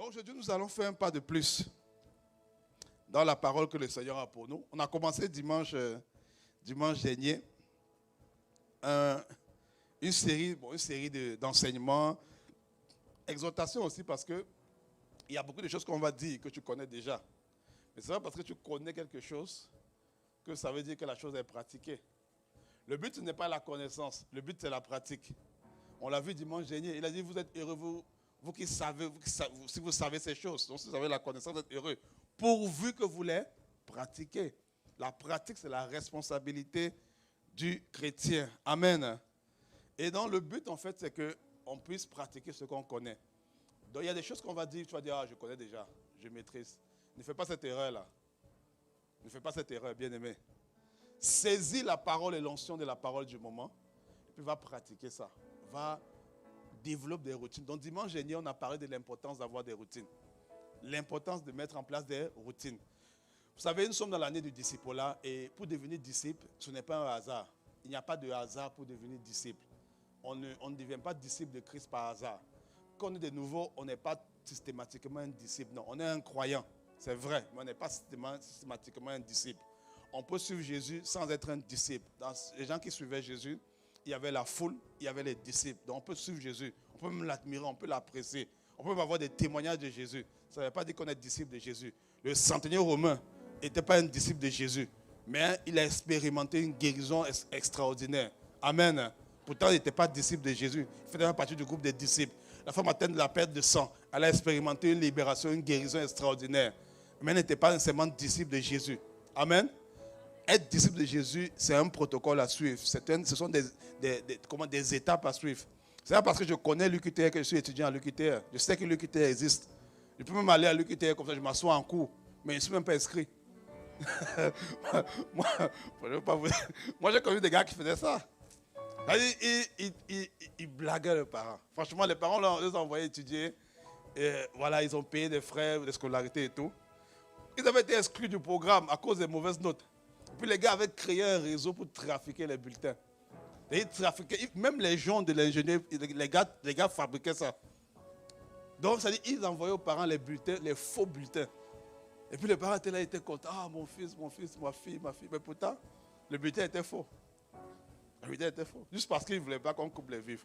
Donc aujourd'hui, nous allons faire un pas de plus dans la parole que le Seigneur a pour nous. On a commencé dimanche dernier une série d'enseignements, exhortations aussi, parce que il y a beaucoup de choses qu'on va dire que tu connais déjà. Mais c'est pas parce que tu connais quelque chose que ça veut dire que la chose est pratiquée. Le but, ce n'est pas la connaissance, le but, c'est la pratique. On l'a vu dimanche dernier, il a dit, vous êtes heureux, vous qui savez, si vous savez ces choses, donc si vous avez la connaissance, vous êtes heureux, pourvu que vous les pratiquez. La pratique, c'est la responsabilité du chrétien. Amen. Et donc, le but, en fait, c'est qu'on puisse pratiquer ce qu'on connaît. Donc, il y a des choses qu'on va dire, tu vas dire, ah, je connais déjà, je maîtrise. Ne fais pas cette erreur-là. Ne fais pas cette erreur, bien-aimé. Saisis la parole et l'onction de la parole du moment, et puis va pratiquer ça. Va développer des routines. Donc, dimanche dernier, on a parlé de l'importance d'avoir des routines. L'importance de mettre en place des routines. Vous savez, nous sommes dans l'année du discipulat, et pour devenir disciple, ce n'est pas un hasard. Il n'y a pas de hasard pour devenir disciple. On ne devient pas disciple de Christ par hasard. Quand on est de nouveau, on n'est pas systématiquement un disciple. Non, on est un croyant. C'est vrai, mais on n'est pas systématiquement un disciple. On peut suivre Jésus sans être un disciple. Dans les gens qui suivaient Jésus, il y avait la foule, il y avait les disciples. Donc on peut suivre Jésus, on peut même l'admirer, on peut l'apprécier. On peut même avoir des témoignages de Jésus. Ça ne veut pas dire qu'on est disciple de Jésus. Le centenier romain n'était pas un disciple de Jésus, mais il a expérimenté une guérison extraordinaire. Amen. Pourtant, il n'était pas disciple de Jésus. Il faisait partie du groupe des disciples. La femme atteinte de la perte de sang, elle a expérimenté une libération, une guérison extraordinaire. Mais elle n'était pas nécessairement disciple de Jésus. Amen. Être disciple de Jésus, c'est un protocole à suivre. Ce sont des étapes à suivre. C'est pas parce que je connais l'UQTR que je suis étudiant à l'UQTR. Je sais que l'UQTR existe. Je peux même aller à l'UQTR comme ça, je m'assois en cours. Mais je ne suis même pas inscrit. moi, j'ai connu des gars qui faisaient ça. Ils blaguaient les parents. Franchement, les parents on les a envoyés étudier. Et voilà, ils ont payé des frais de scolarité et tout. Ils avaient été exclus du programme à cause des mauvaises notes. Et puis les gars avaient créé un réseau pour trafiquer les bulletins. Et ils trafiquaient, même les gens de l'ingénieur, les gars fabriquaient ça. Donc, ça dit, ils envoyaient aux parents les bulletins, les faux bulletins. Et puis les parents étaient là, ils étaient contents. Ah, mon fils, ma fille. Mais pourtant, le bulletin était faux. Le bulletin était faux. Juste parce qu'ils ne voulaient pas qu'on coupe les vivres.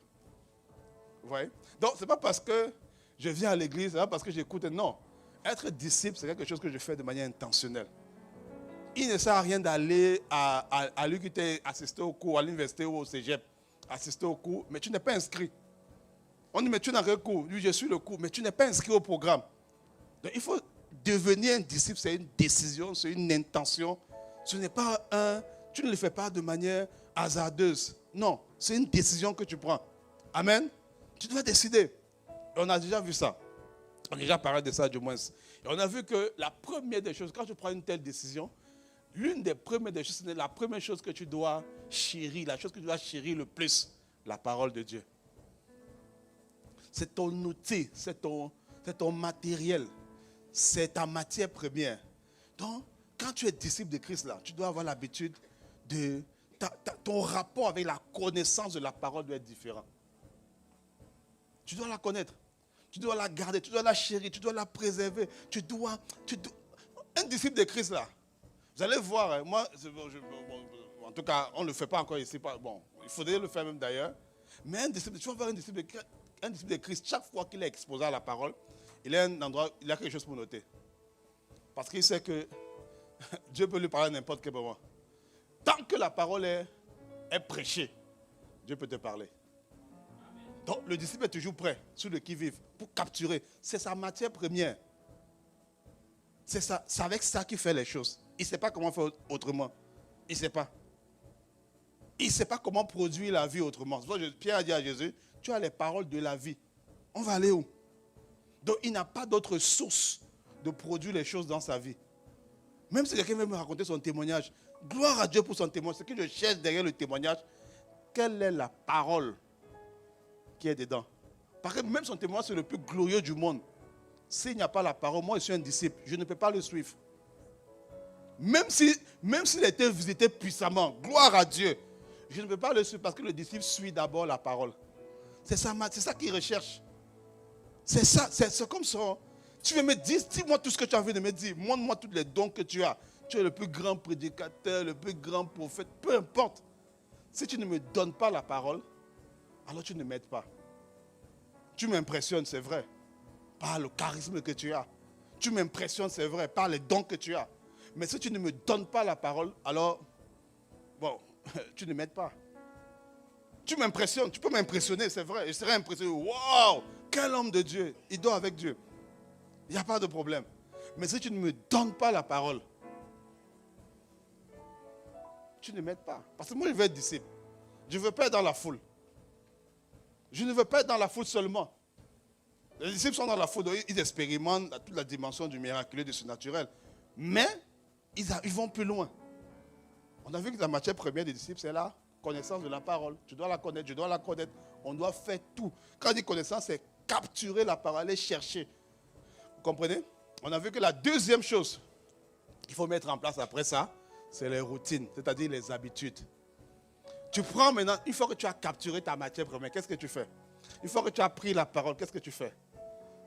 Vous voyez? Donc, ce n'est pas parce que je viens à l'église, ce n'est pas parce que j'écoute. Non. Être disciple, c'est quelque chose que je fais de manière intentionnelle. Il ne sert à rien d'aller à l'UQT, assister au cours, à l'université ou au cégep, assister au cours, mais tu n'es pas inscrit. On dit, mais tu n'as rien cours. Lui, je suis le cours, mais tu n'es pas inscrit au programme. Donc, il faut devenir un disciple, c'est une décision, c'est une intention. Ce n'est pas tu ne le fais pas de manière hasardeuse. Non, c'est une décision que tu prends. Amen. Tu dois décider. Et on a déjà vu ça. On a déjà parlé de ça du moins. Et on a vu que la première des choses, quand tu prends une telle décision, l'une des premières des choses, c'est la première chose que tu dois chérir, la chose que tu dois chérir le plus, la parole de Dieu. C'est ton outil, c'est ton matériel, c'est ta matière première. Donc, quand tu es disciple de Christ, là, tu dois avoir l'habitude de... ton rapport avec la connaissance de la parole doit être différent. Tu dois la connaître. Tu dois la garder, tu dois la chérir, tu dois la préserver. Un disciple de Christ, là, vous allez voir, moi, en tout cas, on ne le fait pas encore ici. Bon, il faudrait le faire même d'ailleurs. Mais tu vas voir un disciple de Christ, chaque fois qu'il est exposé à la parole, il a un endroit, il a quelque chose pour noter. Parce qu'il sait que Dieu peut lui parler à n'importe quel moment. Tant que la parole est prêchée, Dieu peut te parler. Donc, le disciple est toujours prêt, sur le qui-vive, pour capturer. C'est sa matière première. C'est avec ça qu'il fait les choses. Il ne sait pas comment faire autrement. Il ne sait pas. Il ne sait pas comment produire la vie autrement. Pierre a dit à Jésus, tu as les paroles de la vie. On va aller où? Donc, il n'a pas d'autre source de produire les choses dans sa vie. Même si quelqu'un veut me raconter son témoignage, gloire à Dieu pour son témoignage. Ce que je cherche derrière le témoignage, quelle est la parole qui est dedans? Parce que même son témoignage, c'est le plus glorieux du monde. S'il n'y a pas la parole, moi je suis un disciple, je ne peux pas le suivre. Même s'il était visité puissamment, gloire à Dieu, je ne peux pas le suivre parce que le disciple suit d'abord la parole. C'est ça qu'il recherche. C'est ça, c'est comme ça. Tu veux me dire, dis-moi tout ce que tu as envie de me dire. Montre-moi tous les dons que tu as. Tu es le plus grand prédicateur, le plus grand prophète, peu importe. Si tu ne me donnes pas la parole, alors tu ne m'aides pas. Tu m'impressionnes, c'est vrai, par le charisme que tu as. Tu m'impressionnes, c'est vrai, par les dons que tu as. Mais si tu ne me donnes pas la parole, alors, bon, tu ne m'aides pas. Tu m'impressionnes, tu peux m'impressionner, c'est vrai. Je serais impressionné. Waouh, quel homme de Dieu. Il dort avec Dieu. Il n'y a pas de problème. Mais si tu ne me donnes pas la parole, tu ne m'aides pas. Parce que moi, je veux être disciple. Je ne veux pas être dans la foule. Je ne veux pas être dans la foule seulement. Les disciples sont dans la foule, ils expérimentent toute la dimension du miraculeux, du surnaturel. Mais ils vont plus loin. On a vu que la matière première des disciples, c'est la connaissance de la parole. Tu dois la connaître, je dois la connaître. On doit faire tout. Quand on dit connaissance, c'est capturer la parole, aller chercher. Vous comprenez? On a vu que la deuxième chose qu'il faut mettre en place après ça, c'est les routines, c'est-à-dire les habitudes. Tu prends maintenant, une fois que tu as capturé ta matière première, qu'est-ce que tu fais? Une fois que tu as pris la parole, qu'est-ce que tu fais?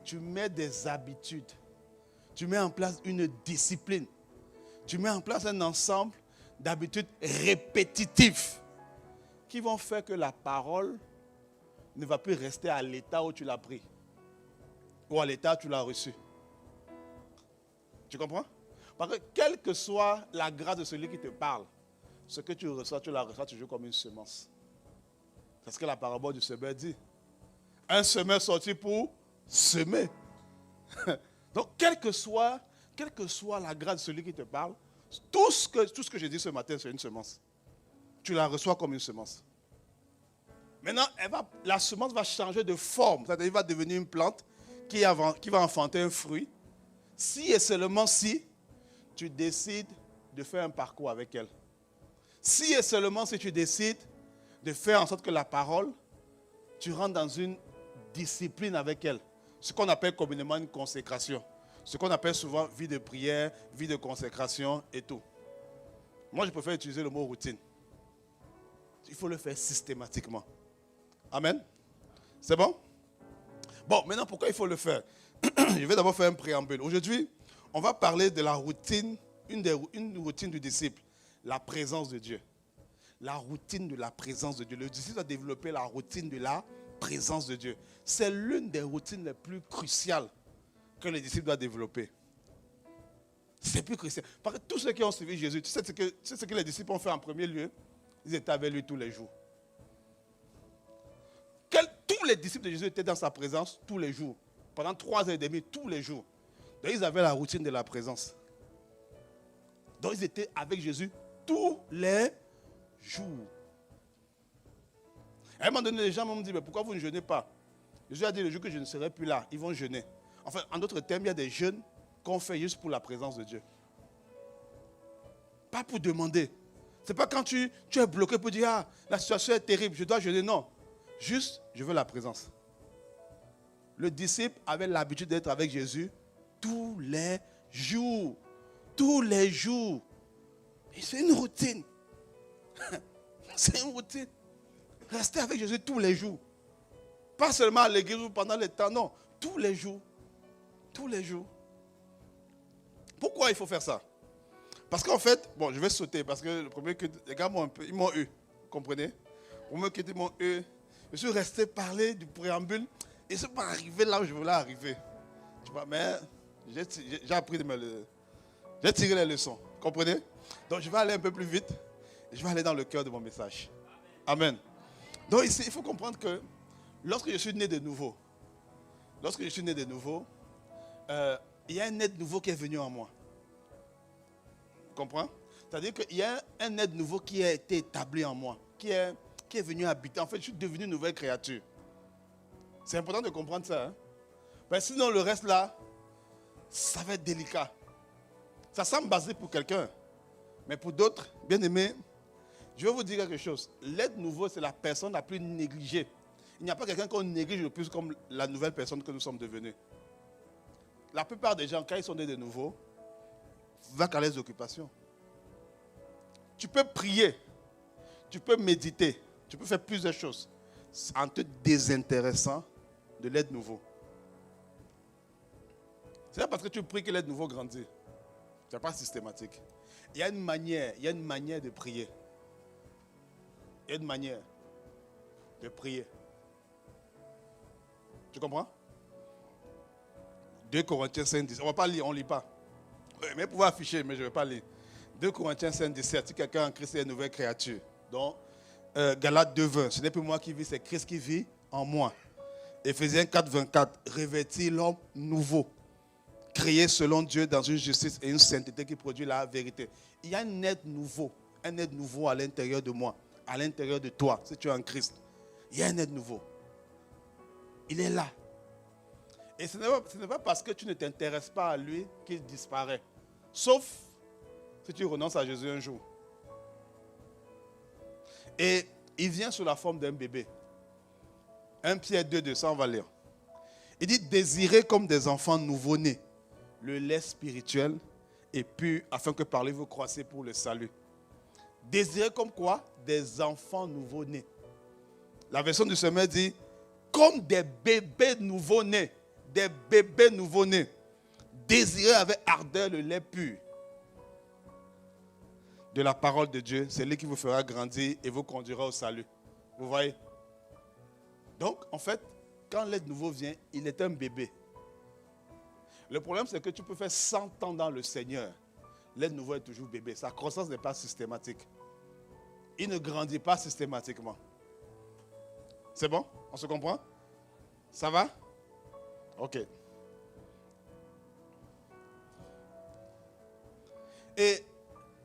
Tu mets des habitudes. Tu mets en place une discipline. Tu mets en place un ensemble d'habitudes répétitives qui vont faire que la parole ne va plus rester à l'état où tu l'as pris ou à l'état où tu l'as reçu. Tu comprends? Parce que quelle que soit la grâce de celui qui te parle, ce que tu la reçois toujours comme une semence. C'est ce que la parabole du semeur dit. Un semeur sorti pour semer. Donc, quelle que soit la grâce de celui qui te parle, tout ce que j'ai dit ce matin, c'est une semence. Tu la reçois comme une semence. Maintenant, la semence va changer de forme. C'est-à-dire qu'elle va devenir une plante qui va enfanter un fruit. Si et seulement si tu décides de faire un parcours avec elle. Si et seulement si tu décides de faire en sorte que la parole, tu rentres dans une discipline avec elle. Ce qu'on appelle communément une consécration. Ce qu'on appelle souvent vie de prière, vie de consécration et tout. Moi, je préfère utiliser le mot routine. Il faut le faire systématiquement. Amen. C'est bon? Bon, maintenant, pourquoi il faut le faire? Je vais d'abord faire un préambule. Aujourd'hui, on va parler de la routine, une routine du disciple. La présence de Dieu. La routine de la présence de Dieu. Le disciple a développé la routine de la présence de Dieu. C'est l'une des routines les plus cruciales que le disciple doit développer. C'est plus crucial. Parce que tous ceux qui ont suivi Jésus, tu sais ce que les disciples ont fait en premier lieu? Ils étaient avec lui tous les jours. Tous les disciples de Jésus étaient dans sa présence tous les jours. Pendant 3 ans et demi, tous les jours. Donc ils avaient la routine de la présence. Donc ils étaient avec Jésus tous les jours. À un moment donné, les gens m'ont dit, mais pourquoi vous ne jeûnez pas? Jésus a dit, le jour que je ne serai plus là, ils vont jeûner. Enfin, en d'autres termes, il y a des jeûnes qu'on fait juste pour la présence de Dieu. Pas pour demander. Ce n'est pas quand tu es bloqué pour dire, ah, la situation est terrible, je dois jeûner. Non. Juste, je veux la présence. Le disciple avait l'habitude d'être avec Jésus tous les jours. Tous les jours. Et c'est une routine. C'est une routine. Rester avec Jésus tous les jours. Pas seulement à l'église ou pendant le temps, non. Tous les jours. Tous les jours. Pourquoi il faut faire ça? Parce qu'en fait, bon, je vais sauter parce que le problème que les gars ils m'ont eu. Vous comprenez? Au moment qu'ils m'ont eu, je suis resté parler du préambule et c'est pas arrivé là où je voulais arriver. Tu vois, mais j'ai appris j'ai tiré les leçons. Vous comprenez? Donc je vais aller un peu plus vite et je vais aller dans le cœur de mon message. Amen. Donc ici, il faut comprendre que lorsque je suis né de nouveau, il y a un être nouveau qui est venu en moi. Tu comprends? C'est-à-dire qu'il y a un être nouveau qui a été établi en moi, qui est venu habiter. En fait, je suis devenu une nouvelle créature. C'est important de comprendre ça. Hein? Ben, sinon, le reste là, ça va être délicat. Ça semble basé pour quelqu'un. Mais pour d'autres, bien aimés, je vais vous dire quelque chose. L'être nouveau, c'est la personne la plus négligée. Il n'y a pas quelqu'un qu'on néglige le plus comme la nouvelle personne que nous sommes devenus. La plupart des gens, quand ils sont nés de nouveau, vont à les occupations. Tu peux prier, tu peux méditer, tu peux faire plusieurs choses en te désintéressant de l'être nouveau. C'est pas parce que tu pries que l'aide nouveau grandit. Ce n'est pas systématique. Il y a une manière de prier. Il y a une manière de prier. Tu comprends? 2 Corinthiens 5, 17. On ne va pas lire, on ne lit pas. Mais pouvoir afficher, mais je ne vais pas lire. 2 Corinthiens 5, 17. Si quelqu'un en Christ est une nouvelle créature. Donc, Galates 2, 20. Ce n'est plus moi qui vis, c'est Christ qui vit en moi. Éphésiens 4, 24. Revêtir l'homme nouveau, créé selon Dieu dans une justice et une sainteté qui produit la vérité. Il y a un être nouveau à l'intérieur de moi, à l'intérieur de toi, si tu es en Christ. Il y a un être nouveau. Il est là. Et ce n'est pas parce que tu ne t'intéresses pas à lui qu'il disparaît. Sauf si tu renonces à Jésus un jour. Et il vient sous la forme d'un bébé. 1 Pierre 2, 200, on va lire. Il dit, désirez comme des enfants nouveau-nés le lait spirituel et pur, afin que par lui vous croissez pour le salut. Désirez comme quoi? Des enfants nouveau-nés. La version du Semeur dit, comme des bébés nouveau-nés. Des bébés nouveau-nés. Désirez avec ardeur le lait pur de la parole de Dieu. C'est lui qui vous fera grandir et vous conduira au salut. Vous voyez? Donc, en fait, quand l'aide nouveau vient, il est un bébé. Le problème, c'est que tu peux faire 100 ans dans le Seigneur. L'aide nouveau est toujours bébé. Sa croissance n'est pas systématique. Il ne grandit pas systématiquement. C'est bon? On se comprend? Ça va? Ok. Et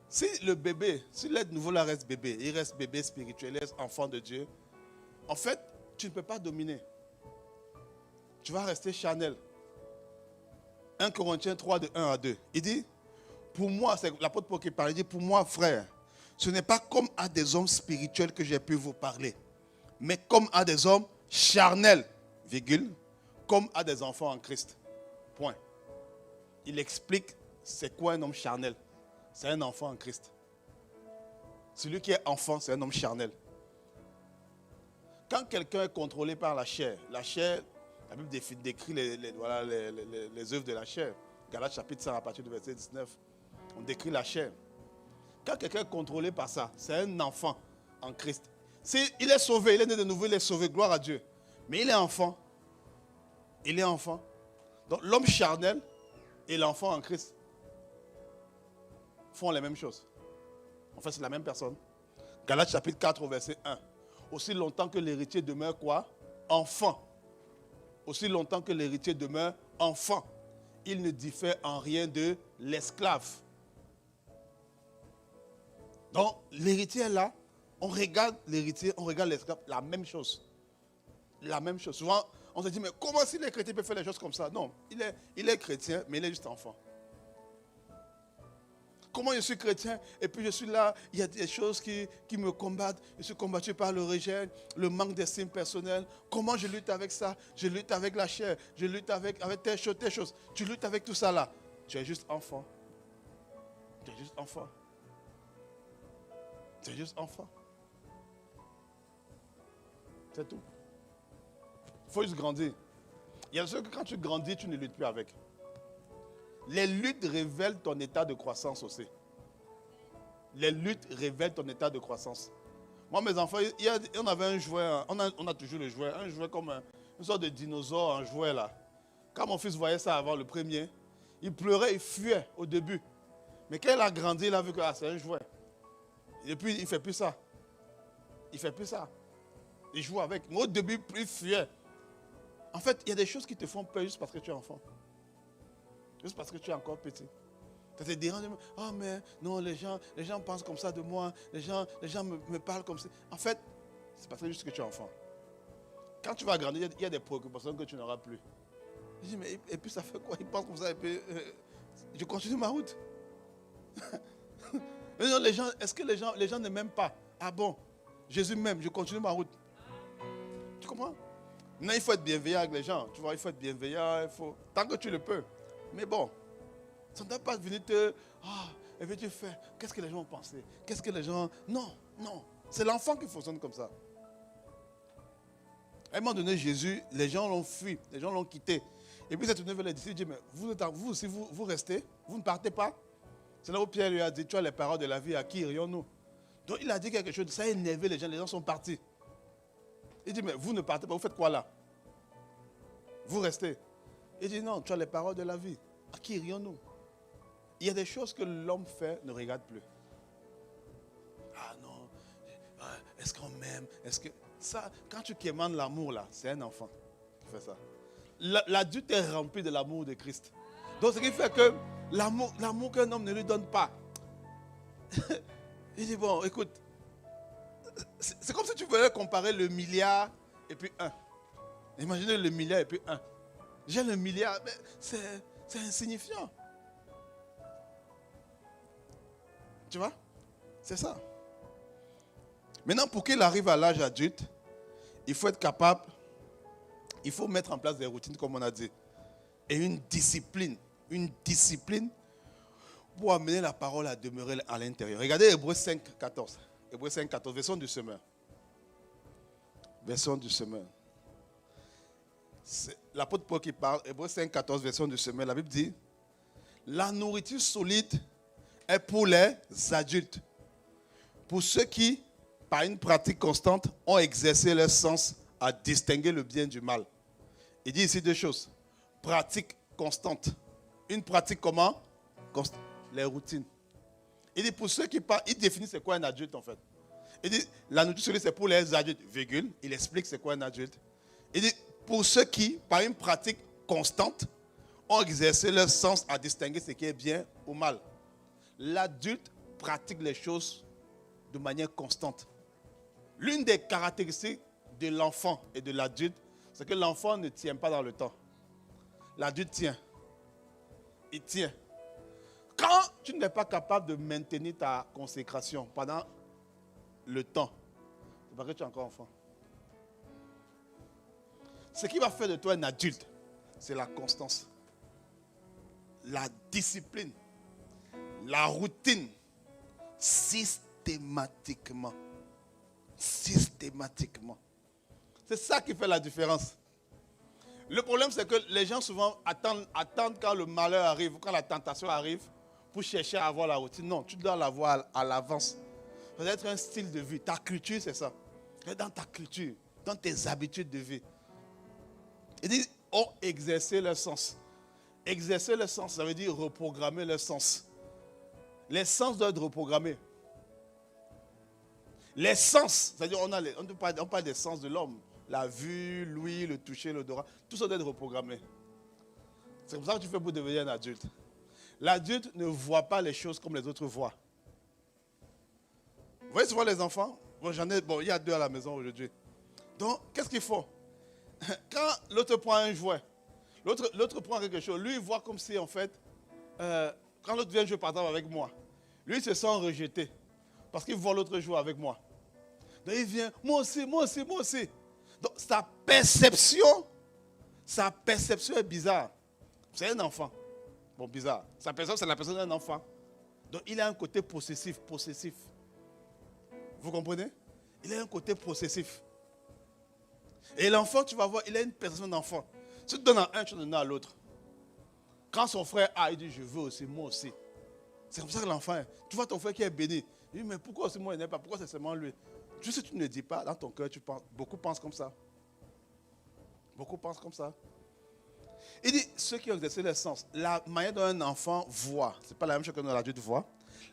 si le bébé, si l'aide nouveau là reste bébé, il reste bébé spirituel, il reste enfant de Dieu, en fait, tu ne peux pas dominer. Tu vas rester charnel. 1 Corinthiens 3, de 1 à 2. Il dit, pour moi, c'est l'apôtre Paul qui parle, il dit, pour moi, frère, ce n'est pas comme à des hommes spirituels que j'ai pu vous parler, mais comme à des hommes charnels, virgule, comme à des enfants en Christ. Point. Il explique c'est quoi un homme charnel. C'est un enfant en Christ. Celui qui est enfant, c'est un homme charnel. Quand quelqu'un est contrôlé par la chair, la Bible décrit les œuvres de la chair. Galates chapitre 5 à partir du verset 19. On décrit la chair. Quand quelqu'un est contrôlé par ça, c'est un enfant en Christ. Il est sauvé, il est né de nouveau, il est sauvé, gloire à Dieu. Mais il est enfant. Il est enfant. Donc l'homme charnel et l'enfant en Christ font les mêmes choses. En fait, c'est la même personne. Galates chapitre 4 au verset 1. Aussi longtemps que l'héritier demeure quoi? Enfant. Aussi longtemps que l'héritier demeure enfant, il ne diffère en rien de l'esclave. Donc, l'héritier est là, on regarde l'héritier, on regarde l'esclave, la même chose. La même chose. Souvent, on se dit, mais comment si les chrétiens peuvent faire les choses comme ça? Non, il est chrétien, mais il est juste enfant. Comment je suis chrétien et puis je suis là, il y a des choses qui me combattent. Je suis combattu par le rejet, le manque d'estime personnelle. Comment je lutte avec ça? Je lutte avec la chair, je lutte avec telle chose. Tu luttes avec tout ça là. Tu es juste enfant. Tu es juste enfant. Tu es juste enfant. C'est tout. Il faut juste grandir. Il y a des choses que quand tu grandis, tu ne luttes plus avec. Les luttes révèlent ton état de croissance aussi. Les luttes révèlent ton état de croissance. Moi, mes enfants, on avait un jouet, on a toujours le jouet, un jouet comme une sorte de dinosaure, un jouet là. Quand mon fils voyait ça avant, le premier, il pleurait, il fuyait au début. Mais quand il a grandi, il a vu que c'est un jouet. Et puis, il ne fait plus ça. Il ne fait plus ça. Il joue avec. Mais au début, il fuyait. En fait, il y a des choses qui te font peur juste parce que tu es enfant. Juste parce que tu es encore petit. Ça te dérange. Oh mais non, les gens pensent comme ça de moi. Les gens me parlent comme ça. En fait, c'est parce que juste que tu es enfant. Quand tu vas grandir, il y a des préoccupations que tu n'auras plus. Je dis, mais et puis ça fait quoi? Ils pensent comme ça et puis je continue ma route. Mais non, est-ce que les gens ne m'aiment pas? Ah bon? Jésus m'aime, je continue ma route. Tu comprends? Non, il faut être bienveillant avec les gens. Tu vois, il faut être bienveillant, tant que tu le peux. Mais bon, ça ne doit pas venir et puis tu fais, qu'est-ce que les gens vont penser? Qu'est-ce que les gens... Non. C'est l'enfant qui fonctionne comme ça. À un moment donné, Jésus, les gens l'ont fui, les gens l'ont quitté. Et puis il s'est tourné vers les disciples, il dit, mais vous aussi, vous restez, vous ne partez pas. C'est là où Pierre lui a dit, tu as les paroles de la vie, à qui irions-nous? Donc il a dit quelque chose, ça a énervé les gens sont partis. Il dit, mais vous ne partez pas, vous faites quoi là? Vous restez. Il dit, non, tu as les paroles de la vie, à qui irions-nous? Il y a des choses que l'homme fait, ne regarde plus. Ah non, est-ce qu'on m'aime? Est-ce que ça, quand tu commandes l'amour là, c'est un enfant qui fait ça. L'adulte est rempli de l'amour de Christ. Donc ce qui fait que l'amour qu'un homme ne lui donne pas. Il dit bon, écoute, c'est comme si tu voulais comparer le milliard et puis un. Imaginez le milliard et puis un. J'ai le milliard, mais c'est insignifiant. Tu vois? C'est ça. Maintenant, pour qu'il arrive à l'âge adulte, il faut être capable, il faut mettre en place des routines, comme on a dit, et une discipline pour amener la parole à demeurer à l'intérieur. Regardez Hébreux 5, 14. Hébreux 5, 14, version du semeur. Version du semeur. C'est l'apôtre Paul qui parle, Hébreux 5, 14, version du semeur. La Bible dit, la nourriture solide est pour les adultes, pour ceux qui, par une pratique constante, ont exercé leur sens à distinguer le bien du mal. Il dit ici deux choses. Pratique constante. Une pratique comment? Les routines. Il dit pour ceux qui parlent, il définit c'est quoi un adulte en fait. Il dit la nourriture solide c'est pour les adultes, virgule. Il explique c'est quoi un adulte. Il dit pour ceux qui, par une pratique constante, ont exercé leur sens à distinguer ce qui est bien ou mal. L'adulte pratique les choses de manière constante. L'une des caractéristiques de l'enfant et de l'adulte, c'est que l'enfant ne tient pas dans le temps. L'adulte tient. Il tient. Quand tu n'es pas capable de maintenir ta consécration pendant le temps, c'est parce que tu es encore enfant. Ce qui va faire de toi un adulte, c'est la constance, la discipline, la routine, systématiquement. Systématiquement. C'est ça qui fait la différence. Le problème, c'est que les gens souvent attendent quand le malheur arrive, quand la tentation arrive, pour chercher à avoir la routine. Non, tu dois l'avoir à l'avance. Ça doit être un style de vie. Ta culture, c'est ça. C'est dans ta culture, dans tes habitudes de vie. Il dit, ont exercé leur sens. Exercer le sens, ça veut dire reprogrammer le sens. Les sens doivent être reprogrammés. Les sens, c'est-à-dire on parle des sens de l'homme. La vue, l'ouïe, le toucher, l'odorat, tout ça doit être reprogrammé. C'est comme ça que tu fais pour devenir un adulte. L'adulte ne voit pas les choses comme les autres voient. Vous voyez souvent les enfants? Il y a 2 à la maison aujourd'hui. Donc, qu'est-ce qu'il faut? Quand l'autre prend un jouet, l'autre prend quelque chose, lui il voit comme si en fait, quand l'autre vient jouer par exemple avec moi, lui il se sent rejeté parce qu'il voit l'autre jouer avec moi. Donc il vient, moi aussi. Donc sa perception est bizarre. C'est un enfant. Bon, bizarre. Sa perception, c'est la personne d'un enfant. Donc il a un côté possessif. Vous comprenez? Il a un côté possessif. Et l'enfant, tu vas voir, il a une perception d'enfant. Si tu donnes à un, tu donnes à l'autre. Quand son frère a, il dit, je veux aussi, moi aussi. C'est comme ça que l'enfant est. Tu vois ton frère qui est béni. Il dit, mais pourquoi aussi moi il n'est pas? Pourquoi c'est seulement lui? Juste si tu ne le dis pas, dans ton cœur, tu penses. Beaucoup pensent comme ça. Il dit, ceux qui ont exercé le sens, la manière dont un enfant voit, ce n'est pas la même chose qu'un adulte voit.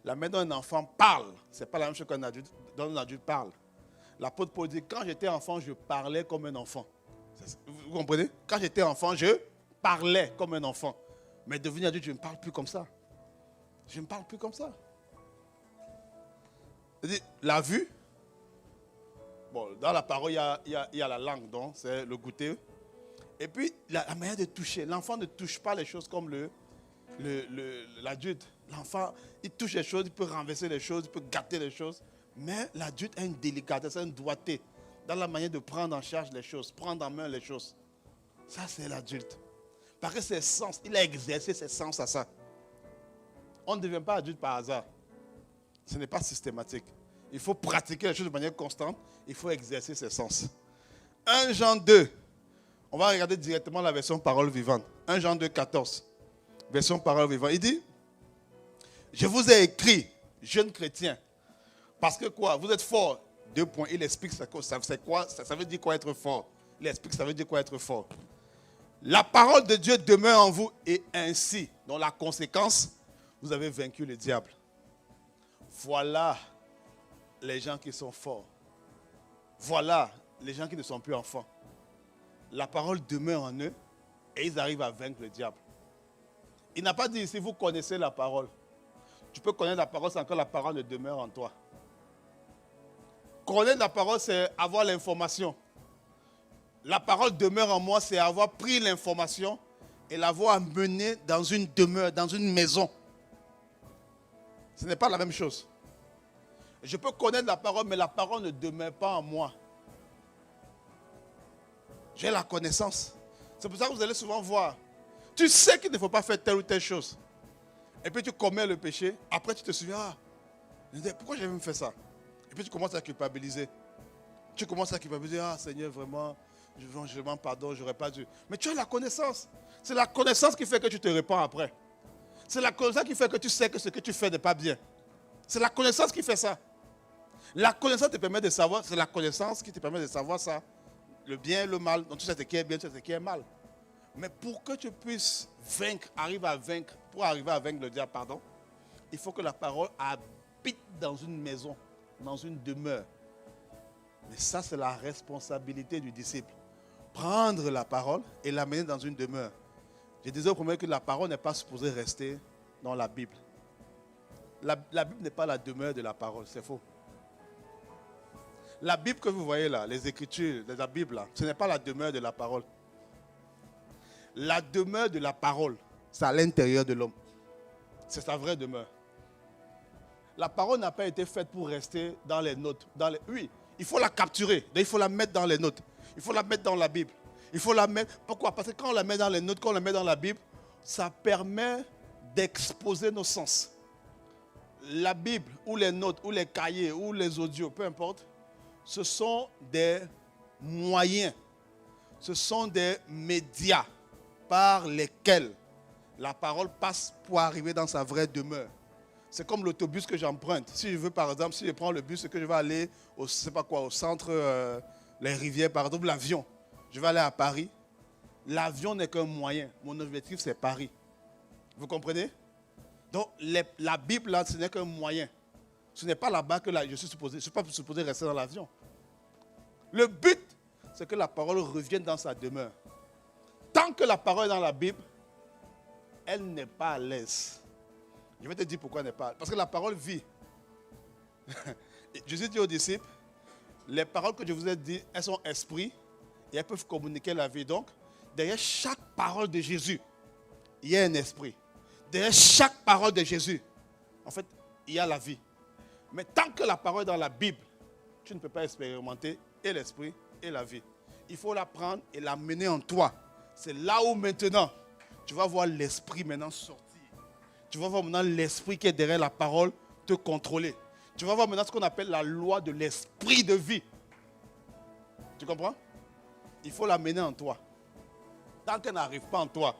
La manière dont un enfant parle, ce n'est pas la même chose qu'un adulte, dont un adulte parle. L'apôtre Paul dit, quand j'étais enfant, je parlais comme un enfant. Vous comprenez? Quand j'étais enfant, je parlais comme un enfant. Mais devenu adulte, je ne parle plus comme ça. C'est-à-dire, la vue, bon, dans la parole, il y a la langue, donc c'est le goûter. Et puis, la manière de toucher. L'enfant ne touche pas les choses comme l'adulte. L'enfant, il touche les choses, il peut renverser les choses, il peut gâter les choses. Mais l'adulte a une délicatesse, une doigté dans la manière de prendre en charge les choses, prendre en main les choses. Ça, c'est l'adulte. Parce que ses sens, il a exercé ses sens à ça. On ne devient pas adulte par hasard. Ce n'est pas systématique. Il faut pratiquer les choses de manière constante. Il faut exercer ses sens. 1 Jean 2. On va regarder directement la version parole vivante. 1 Jean 2, 14. Version parole vivante. Il dit, je vous ai écrit, jeunes chrétiens, parce que quoi? Vous êtes forts. 2 points. Il explique c'est quoi, ça veut dire quoi être fort. Il explique ça veut dire quoi être fort. La parole de Dieu demeure en vous et ainsi, dans la conséquence, vous avez vaincu le diable. Voilà les gens qui sont forts. Voilà les gens qui ne sont plus enfants. La parole demeure en eux et ils arrivent à vaincre le diable. Il n'a pas dit ici, vous connaissez la parole. Tu peux connaître la parole sans que la parole ne demeure en toi. Connaître la parole, c'est avoir l'information. La parole demeure en moi, c'est avoir pris l'information et l'avoir amenée dans une demeure, dans une maison. Ce n'est pas la même chose. Je peux connaître la parole, mais la parole ne demeure pas en moi. J'ai la connaissance. C'est pour ça que vous allez souvent voir. Tu sais qu'il ne faut pas faire telle ou telle chose. Et puis tu commets le péché. Après tu te souviens, pourquoi j'ai même fait ça? Et puis tu commences à culpabiliser. Tu commences à culpabiliser. Ah Seigneur, vraiment, je demande pardon, je n'aurais pas dû. Mais tu as la connaissance. C'est la connaissance qui fait que tu te répands après. C'est la connaissance qui fait que tu sais que ce que tu fais n'est pas bien. C'est la connaissance qui fait ça. La connaissance te permet de savoir, c'est la connaissance qui te permet de savoir ça. Le bien et le mal. Donc tu sais ce qui est bien, tu sais ce qui est mal. Mais pour que tu puisses vaincre, pour arriver à vaincre le diable, il faut que la parole habite dans une maison, dans une demeure. Mais ça, c'est la responsabilité du disciple. Prendre la parole et l'amener dans une demeure. Je disais au premier que la parole n'est pas supposée rester dans la Bible. La Bible n'est pas la demeure de la parole, c'est faux. La Bible que vous voyez là, les Écritures de la Bible, là, ce n'est pas la demeure de la parole. La demeure de la parole, c'est à l'intérieur de l'homme. C'est sa vraie demeure. La parole n'a pas été faite pour rester dans les notes. Oui, il faut la capturer. Donc il faut la mettre dans les notes. Il faut la mettre dans la Bible. Il faut la mettre. Pourquoi? Parce que quand on la met dans les notes, quand on la met dans la Bible, ça permet d'exposer nos sens. La Bible, ou les notes, ou les cahiers, ou les audios, peu importe, ce sont des moyens. Ce sont des médias par lesquels la parole passe pour arriver dans sa vraie demeure. C'est comme l'autobus que j'emprunte. Si je veux, par exemple, si je prends le bus et que je vais aller au centre, les rivières, par exemple, l'avion. Je vais aller à Paris. L'avion n'est qu'un moyen. Mon objectif, c'est Paris. Vous comprenez? Donc, la Bible, là, ce n'est qu'un moyen. Ce n'est pas là-bas que je ne suis pas supposé rester dans l'avion. Le but, c'est que la parole revienne dans sa demeure. Tant que la parole est dans la Bible, elle n'est pas à l'aise. Je vais te dire pourquoi elle n'est pas à l'aise. Parce que la parole vit. Jésus dit aux disciples, les paroles que je vous ai dites, elles sont esprit et elles peuvent communiquer la vie. Donc, derrière chaque parole de Jésus, il y a un esprit. Derrière chaque parole de Jésus, en fait, il y a la vie. Mais tant que la parole est dans la Bible, tu ne peux pas expérimenter et l'esprit et la vie. Il faut la prendre et la mener en toi. C'est là où maintenant, tu vas voir l'esprit maintenant sortir. Tu vas voir maintenant l'esprit qui est derrière la parole te contrôler. Tu vas voir maintenant ce qu'on appelle la loi de l'esprit de vie. Tu comprends? Il faut la mener en toi. Tant qu'elle n'arrive pas en toi,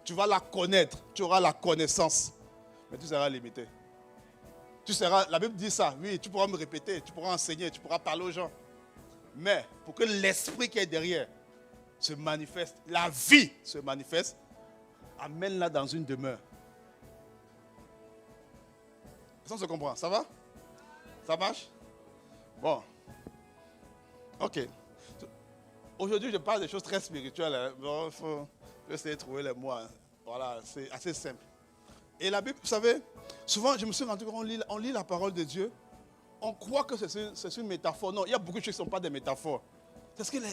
tu vas la connaître, tu auras la connaissance, mais tu seras limité. La Bible dit ça, oui, tu pourras me répéter, tu pourras enseigner, tu pourras parler aux gens. Mais pour que l'esprit qui est derrière se manifeste, la vie se manifeste, amène-la dans une demeure. Ça se comprend, ça va? Ça marche? Bon. Ok. Aujourd'hui, je parle des choses très spirituelles. Hein. Bon, il faut essayer de trouver les mots. Hein. Voilà, c'est assez simple. Et la Bible, vous savez, souvent, je me suis rendu compte, on lit la parole de Dieu, on croit que c'est une métaphore. Non, il y a beaucoup de choses qui ne sont pas des métaphores.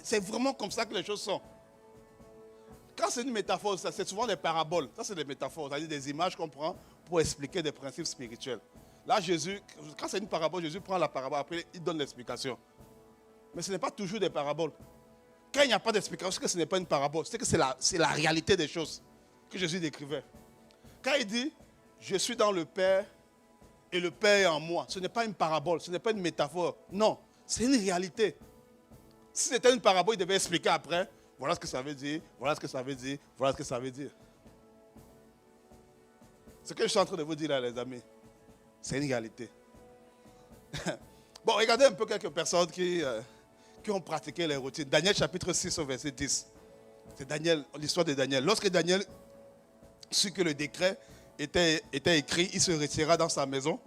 C'est vraiment comme ça que les choses sont. Quand c'est une métaphore, c'est souvent des paraboles. Ça, c'est des métaphores, c'est-à-dire des images qu'on prend pour expliquer des principes spirituels. Là, Jésus, quand c'est une parabole, Jésus prend la parabole, après il donne l'explication. Mais ce n'est pas toujours des paraboles. Quand il n'y a pas d'explication, c'est que ce n'est pas une parabole. C'est que c'est la réalité des choses que Jésus décrivait. Quand il dit, je suis dans le Père et le Père est en moi, ce n'est pas une parabole, ce n'est pas une métaphore. Non, c'est une réalité. Si c'était une parabole, il devait expliquer après Voilà ce que ça veut dire, voilà ce que ça veut dire, voilà ce que ça veut dire. Ce que je suis en train de vous dire là, les amis, c'est une réalité. Bon, regardez un peu quelques personnes qui ont pratiqué les routines. Daniel chapitre 6 au verset 10. C'est Daniel, l'histoire de Daniel. Lorsque Daniel sut que le décret était écrit, il se retira dans sa maison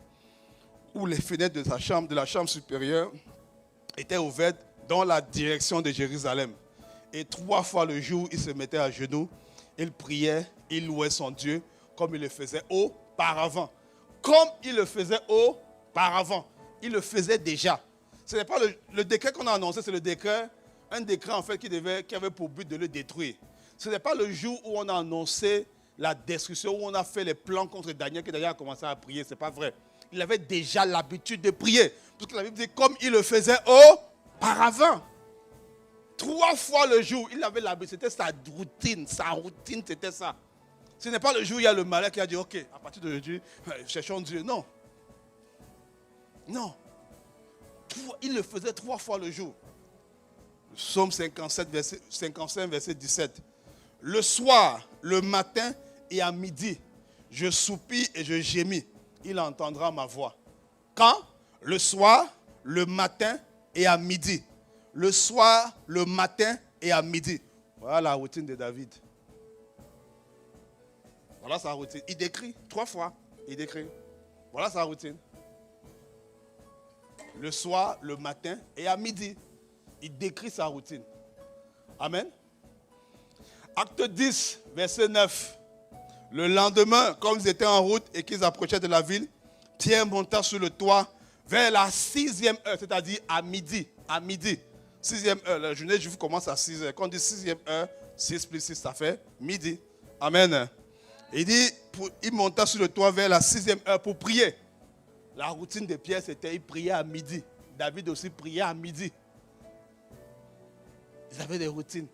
où les fenêtres de la chambre supérieure étaient ouvertes dans la direction de Jérusalem. Et 3 fois le jour, il se mettait à genoux, il priait, il louait son Dieu comme il le faisait auparavant. Comme il le faisait auparavant. Il le faisait déjà. Ce n'est pas le décret qu'on a annoncé, c'est un décret en fait qui avait pour but de le détruire. Ce n'est pas le jour où on a annoncé la destruction, où on a fait les plans contre Daniel, que Daniel a commencé à prier. Ce n'est pas vrai. Il avait déjà l'habitude de prier. Parce que la Bible dit comme il le faisait auparavant. 3 fois le jour, il avait l'habitude. C'était sa routine. Sa routine, c'était ça. Ce n'est pas le jour où il y a le malin qui a dit, ok, à partir d'aujourd'hui, cherchons Dieu. Non. Non. Il le faisait 3 fois le jour. Psaume 55, verset 17. Le soir, le matin et à midi, je soupire et je gémis. Il entendra ma voix. Quand? Le soir, le matin et à midi. Le soir, le matin et à midi. Voilà la routine de David. Voilà sa routine. Il décrit 3 fois. Il décrit. Voilà sa routine. Le soir, le matin et à midi. Il décrit sa routine. Amen. Acte 10, verset 9. Le lendemain, comme ils étaient en route et qu'ils approchaient de la ville, Pierre monta sur le toit vers la 6e heure, c'est-à-dire à midi. À midi. 6e heure. La journée juive commence à 6 heures. Quand on dit 6e heure, 6 plus 6, ça fait midi. Amen. Il dit, il monta sur le toit vers la 6e heure pour prier. La routine de Pierre, c'était il priait à midi. David aussi priait à midi. Ils avaient des routines.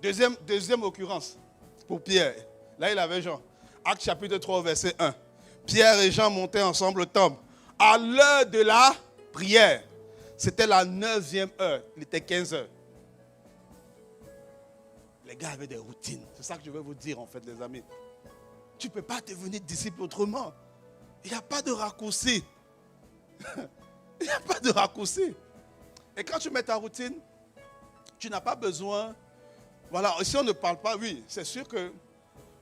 Deuxième occurrence pour Pierre. Là, il avait Jean. Acte chapitre 3, verset 1. Pierre et Jean montaient ensemble au temple. À l'heure de la prière. C'était la 9e heure. Il était 15 heures. Les gars avaient des routines. C'est ça que je veux vous dire en fait, les amis. Tu ne peux pas devenir disciple autrement. Il n'y a pas de raccourci. Il n'y a pas de raccourci. Et quand tu mets ta routine, tu n'as pas besoin. Voilà, si on ne parle pas, oui, c'est sûr que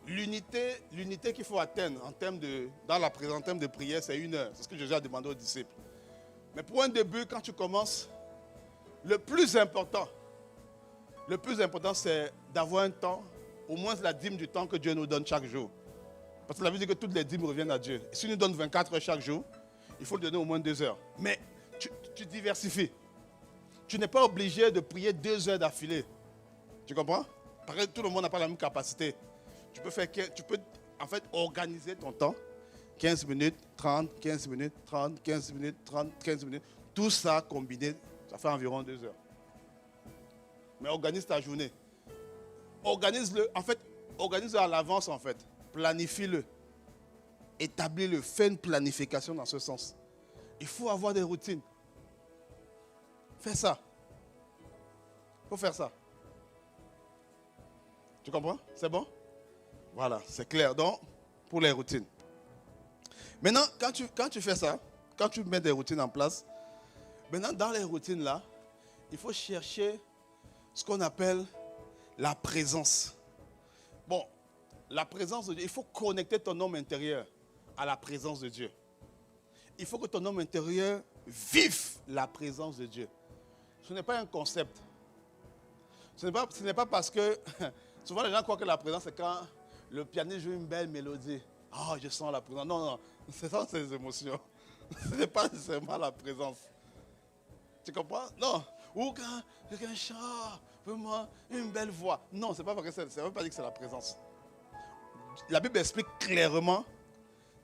l'unité qu'il faut atteindre en termes de prière, c'est 1 heure. C'est ce que Jésus a demandé aux disciples. Mais pour un début, quand tu commences, le plus important, c'est d'avoir un temps, au moins la dîme du temps que Dieu nous donne chaque jour. Parce que la Bible dit que toutes les dîmes reviennent à Dieu. Et s'il nous donne 24 heures chaque jour, il faut lui donner au moins 2 heures. Mais tu diversifies. Tu n'es pas obligé de prier 2 heures d'affilée. Tu comprends? Parce que tout le monde n'a pas la même capacité. Tu peux en fait organiser ton temps. 15 minutes, 30, 15 minutes, 30, 15 minutes, 30, 15 minutes. Tout ça combiné, ça fait environ 2 heures. Mais organise ta journée. Organise-le à l'avance en fait. Planifie-le. Établis-le. Fais une planification dans ce sens. Il faut avoir des routines. Fais ça. Il faut faire ça. Tu comprends? C'est bon? Voilà, c'est clair. Donc, pour les routines. Maintenant, quand tu fais ça, quand tu mets des routines en place, maintenant, dans les routines là, il faut chercher ce qu'on appelle la présence. Bon, la présence de Dieu, il faut connecter ton homme intérieur à la présence de Dieu. Il faut que ton homme intérieur vive la présence de Dieu. Ce n'est pas un concept. Ce n'est pas parce que... Souvent, les gens croient que la présence, c'est quand le pianiste joue une belle mélodie. Oh, je sens la présence. Non, non, c'est ça, c'est les émotions. Ce n'est pas nécessairement la présence. Tu comprends? Non. Ou quand quelqu'un chante, vraiment, une belle voix. Non, c'est pas vrai, ça ne veut pas dire que c'est la présence. La Bible explique clairement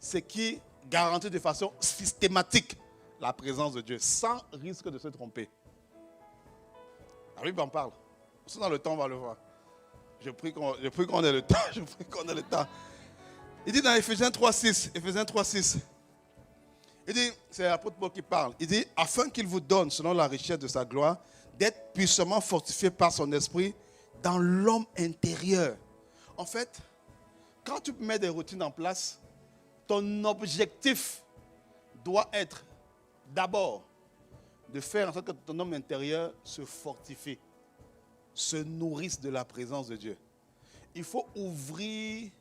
ce qui garantit de façon systématique la présence de Dieu, sans risque de se tromper. La Bible en parle. Si dans le temps, on va le voir. Je prie qu'on ait le temps. Je prie qu'on ait le temps. Il dit dans Éphésiens 3,6. Il dit, c'est l'apôtre Paul qui parle. Il dit, afin qu'il vous donne, selon la richesse de sa gloire, d'être puissamment fortifié par son esprit dans l'homme intérieur. En fait, quand tu mets des routines en place, ton objectif doit être d'abord de faire en sorte que ton homme intérieur se fortifie, se nourrisse de la présence de Dieu. Il faut ouvrir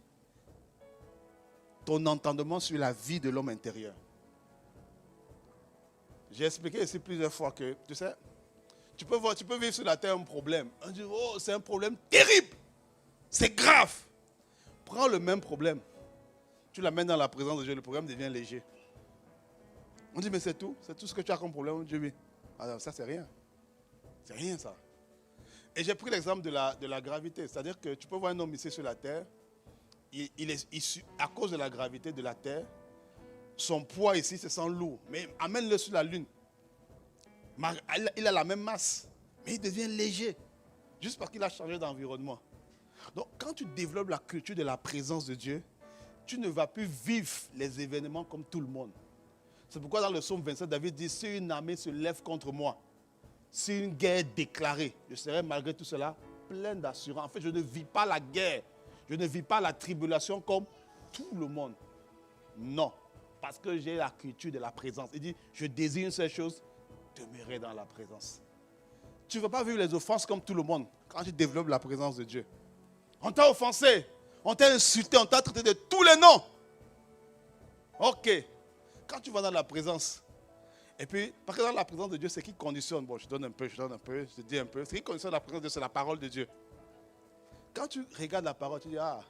ton entendement sur la vie de l'homme intérieur. J'ai expliqué ici plusieurs fois que, tu sais, tu peux vivre sur la terre un problème. On dit, oh, c'est un problème terrible. C'est grave. Prends le même problème. Tu l'amènes dans la présence de Dieu, le problème devient léger. On dit, mais c'est tout ce que tu as comme problème. On dit, oui. Alors, ça, c'est rien. C'est rien, ça. Et j'ai pris l'exemple de la gravité. C'est-à-dire que tu peux voir un homme ici sur la terre. Il est issu, à cause de la gravité de la terre, son poids ici se sent lourd. Mais amène-le sur la lune. Il a la même masse, mais il devient léger. Juste parce qu'il a changé d'environnement. Donc, quand tu développes la culture de la présence de Dieu, tu ne vas plus vivre les événements comme tout le monde. C'est pourquoi dans le psaume 27, David dit, si une armée se lève contre moi, si une guerre déclarée, je serai malgré tout cela plein d'assurance. En fait, je ne vis pas la guerre. Je ne vis pas la tribulation comme tout le monde. Non, parce que j'ai la culture de la présence. Il dit, je désire une seule chose, demeurer dans la présence. Tu ne vas pas vivre les offenses comme tout le monde quand tu développes la présence de Dieu. On t'a offensé, on t'a insulté, on t'a traité de tous les noms. Ok, quand tu vas dans la présence, et puis, parce que dans la présence de Dieu, c'est qui conditionne. Bon, je donne un peu, je dis un peu. Ce qui conditionne la présence de Dieu, c'est la parole de Dieu. Quand tu regardes la parole, tu dis, ah,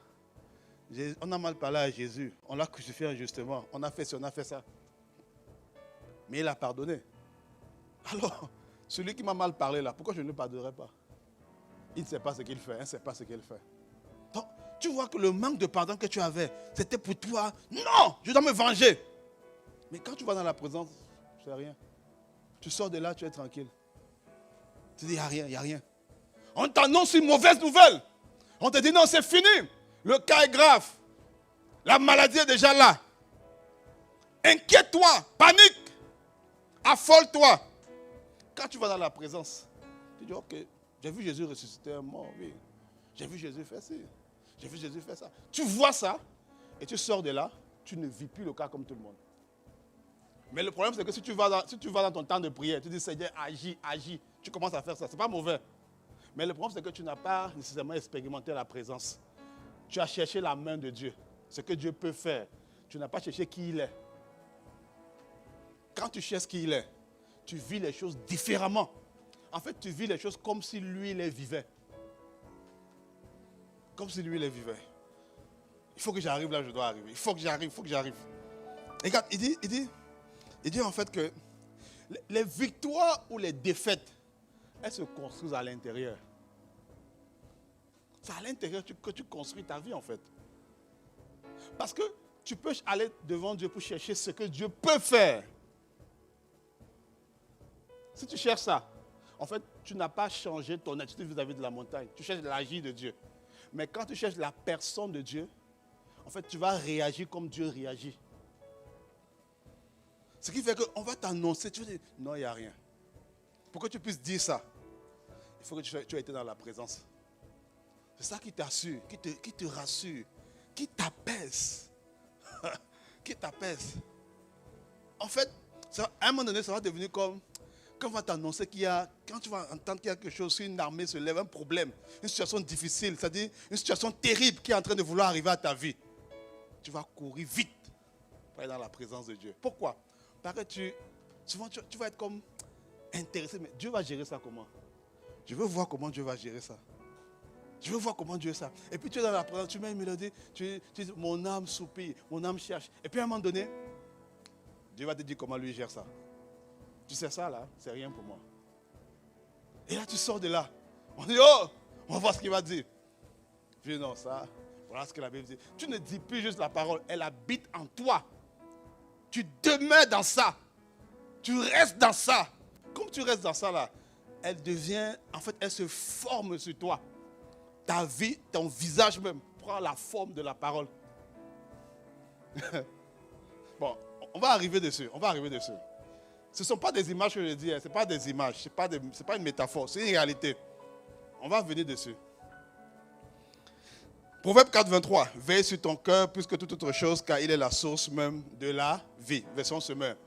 on a mal parlé à Jésus, on l'a crucifié injustement, on a fait ci, on a fait ça. Mais il a pardonné. Alors, celui qui m'a mal parlé là, pourquoi je ne le pardonnerai pas? Il ne sait pas ce qu'il fait, il ne sait pas ce qu'il fait. Donc, tu vois que le manque de pardon que tu avais, c'était pour toi, non, je dois me venger. Mais quand tu vas dans la présence, c'est rien. Tu sors de là, tu es tranquille. Tu dis, il n'y a rien, il n'y a rien. On t'annonce une mauvaise nouvelle. On te dit, non, c'est fini. Le cas est grave. La maladie est déjà là. Inquiète-toi, panique, affole-toi. Quand tu vas dans la présence, tu dis, ok, j'ai vu Jésus ressusciter un mort, oui. J'ai vu Jésus faire ci. J'ai vu Jésus faire ça. Tu vois ça et tu sors de là, tu ne vis plus le cas comme tout le monde. Mais le problème, c'est que si tu vas dans ton temps de prière, tu dis, Seigneur, agis, agis. Tu commences à faire ça. Ce n'est pas mauvais. Mais le problème, c'est que tu n'as pas nécessairement expérimenté la présence. Tu as cherché la main de Dieu. Ce que Dieu peut faire. Tu n'as pas cherché qui il est. Quand tu cherches qui il est, tu vis les choses différemment. En fait, tu vis les choses comme si lui, il les vivait. Comme si lui, il les vivait. Il faut que j'arrive là, je dois arriver. Il faut que j'arrive. Regarde, il dit en fait que les victoires ou les défaites, elles se construisent à l'intérieur. C'est à l'intérieur que tu construis ta vie en fait. Parce que tu peux aller devant Dieu pour chercher ce que Dieu peut faire. Si tu cherches ça, en fait, tu n'as pas changé ton attitude vis-à-vis de la montagne. Tu cherches l'agir de Dieu. Mais quand tu cherches la personne de Dieu, en fait, tu vas réagir comme Dieu réagit. Ce qui fait qu'on va t'annoncer, tu vas dire, non, il n'y a rien. Pour que tu puisses dire ça, il faut que tu aies été dans la présence. C'est ça qui t'assure, qui te rassure, qui t'apaise. Qui t'apaise. En fait, à un moment donné, ça va devenir comme quand on va t'annoncer quand tu vas entendre qu'il y a quelque chose, si une armée se lève, un problème, une situation difficile, c'est-à-dire une situation terrible qui est en train de vouloir arriver à ta vie, tu vas courir vite pour aller dans la présence de Dieu. Pourquoi? Parce que souvent tu vas être comme intéressé, mais Dieu va gérer ça comment? Je veux voir comment Dieu va gérer ça. Je veux voir comment Dieu ça. Et puis tu es dans la présence, tu mets une mélodie, tu dis, mon âme soupire, mon âme cherche. Et puis à un moment donné, Dieu va te dire comment lui gère ça. Tu sais ça là, c'est rien pour moi. Et là tu sors de là. On dit, oh, on va voir ce qu'il va dire. Je dis, non, ça, voilà ce que la Bible dit. Tu ne dis plus juste la parole, elle habite en toi. Tu demeures dans ça. Tu restes dans ça. Comme tu restes dans ça là, elle devient, en fait, elle se forme sur toi. Ta vie, ton visage même, prend la forme de la parole. Bon, on va arriver dessus. Ce ne sont pas des images que je dis, hein. Ce n'est pas des images, ce n'est pas une métaphore, c'est une réalité. On va venir dessus. Proverbe 4, 23. Veille sur ton cœur plus que toute autre chose, car il est la source même de la vie. Version semeur.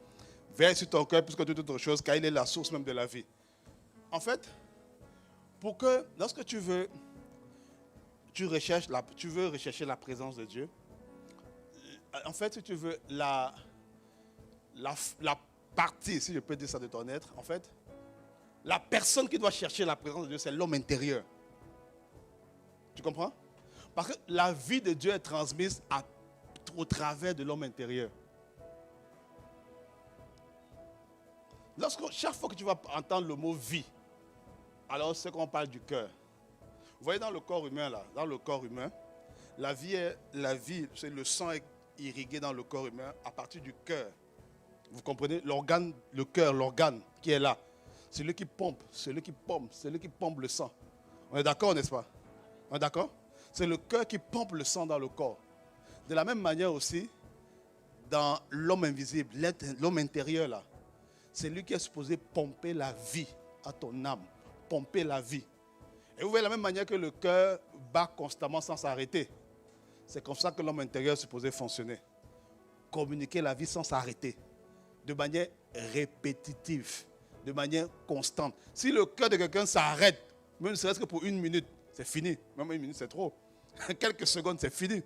Veille sur ton cœur plus que toute autre chose, car il est la source même de la vie. En fait, pour que, lorsque tu veux rechercher la présence de Dieu, en fait, si tu veux, la partie, si je peux dire ça, de ton être, en fait, la personne qui doit chercher la présence de Dieu, c'est l'homme intérieur. Tu comprends? Parce que la vie de Dieu est transmise au travers de l'homme intérieur. Chaque fois que tu vas entendre le mot vie, alors c'est qu'on parle du cœur. Vous voyez dans le corps humain là, dans le corps humain, la vie, c'est le sang est irrigué dans le corps humain à partir du cœur. Vous comprenez? L'organe, le cœur, l'organe qui est là. C'est lui qui pompe, c'est lui qui pompe le sang. On est d'accord, n'est-ce pas? On est d'accord? C'est le cœur qui pompe le sang dans le corps. De la même manière aussi, dans l'homme invisible, l'homme intérieur là, c'est lui qui est supposé pomper la vie à ton âme. Pomper la vie. Et vous voyez de la même manière que le cœur bat constamment sans s'arrêter. C'est comme ça que l'homme intérieur est supposé fonctionner. Communiquer la vie sans s'arrêter. De manière répétitive. De manière constante. Si le cœur de quelqu'un s'arrête, même ne serait-ce que pour une minute, c'est fini. Même une minute, c'est trop. Quelques secondes, c'est fini.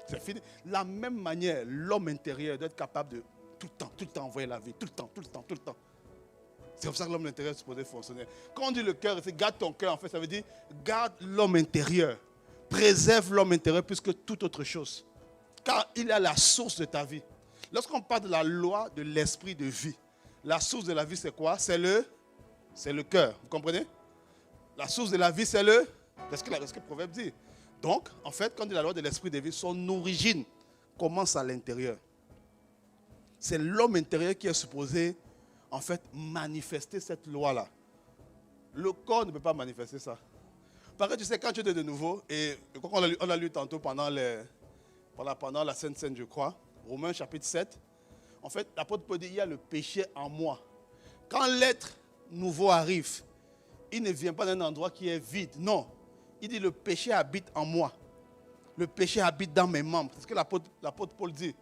C'est fini. De la même manière, l'homme intérieur doit être capable de tout le temps envoyer la vie. Tout le temps. C'est comme ça que l'homme intérieur est supposé fonctionner. Quand on dit le cœur, c'est garde ton cœur, en fait, ça veut dire garde l'homme intérieur. Préserve l'homme intérieur plus que toute autre chose. Car il est la source de ta vie. Lorsqu'on parle de la loi de l'esprit de vie, la source de la vie, c'est quoi? C'est le cœur. Vous comprenez? La source de la vie, c'est ce que le proverbe dit. Donc, en fait, quand on dit la loi de l'esprit de vie, son origine commence à l'intérieur. C'est l'homme intérieur qui est supposé, en fait, manifester cette loi-là. Le corps ne peut pas manifester ça. Parce que tu sais, quand tu es de nouveau, et on l'a lu tantôt pendant la Sainte Seine, je crois, Romains chapitre 7, en fait, l'apôtre Paul dit, il y a le péché en moi. Quand l'être nouveau arrive, il ne vient pas d'un endroit qui est vide. Non. Il dit, le péché habite en moi. Le péché habite dans mes membres. C'est ce que l'apôtre Paul dit.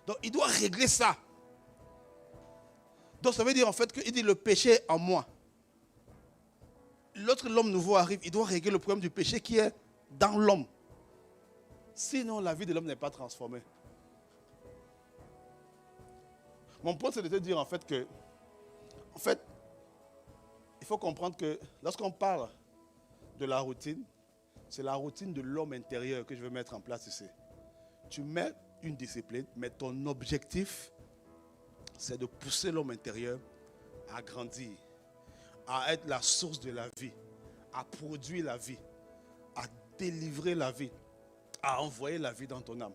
Donc, il doit régler ça. Donc, ça veut dire en fait qu'il dit, le péché est en moi. L'homme nouveau arrive, il doit régler le problème du péché qui est dans l'homme. Sinon, la vie de l'homme n'est pas transformée. Mon point, c'est de te dire en fait que, il faut comprendre que lorsqu'on parle de la routine, c'est la routine de l'homme intérieur que je veux mettre en place ici. Tu mets une discipline, mais ton objectif, c'est de pousser l'homme intérieur à grandir, à être la source de la vie, à produire la vie, à délivrer la vie, à envoyer la vie dans ton âme.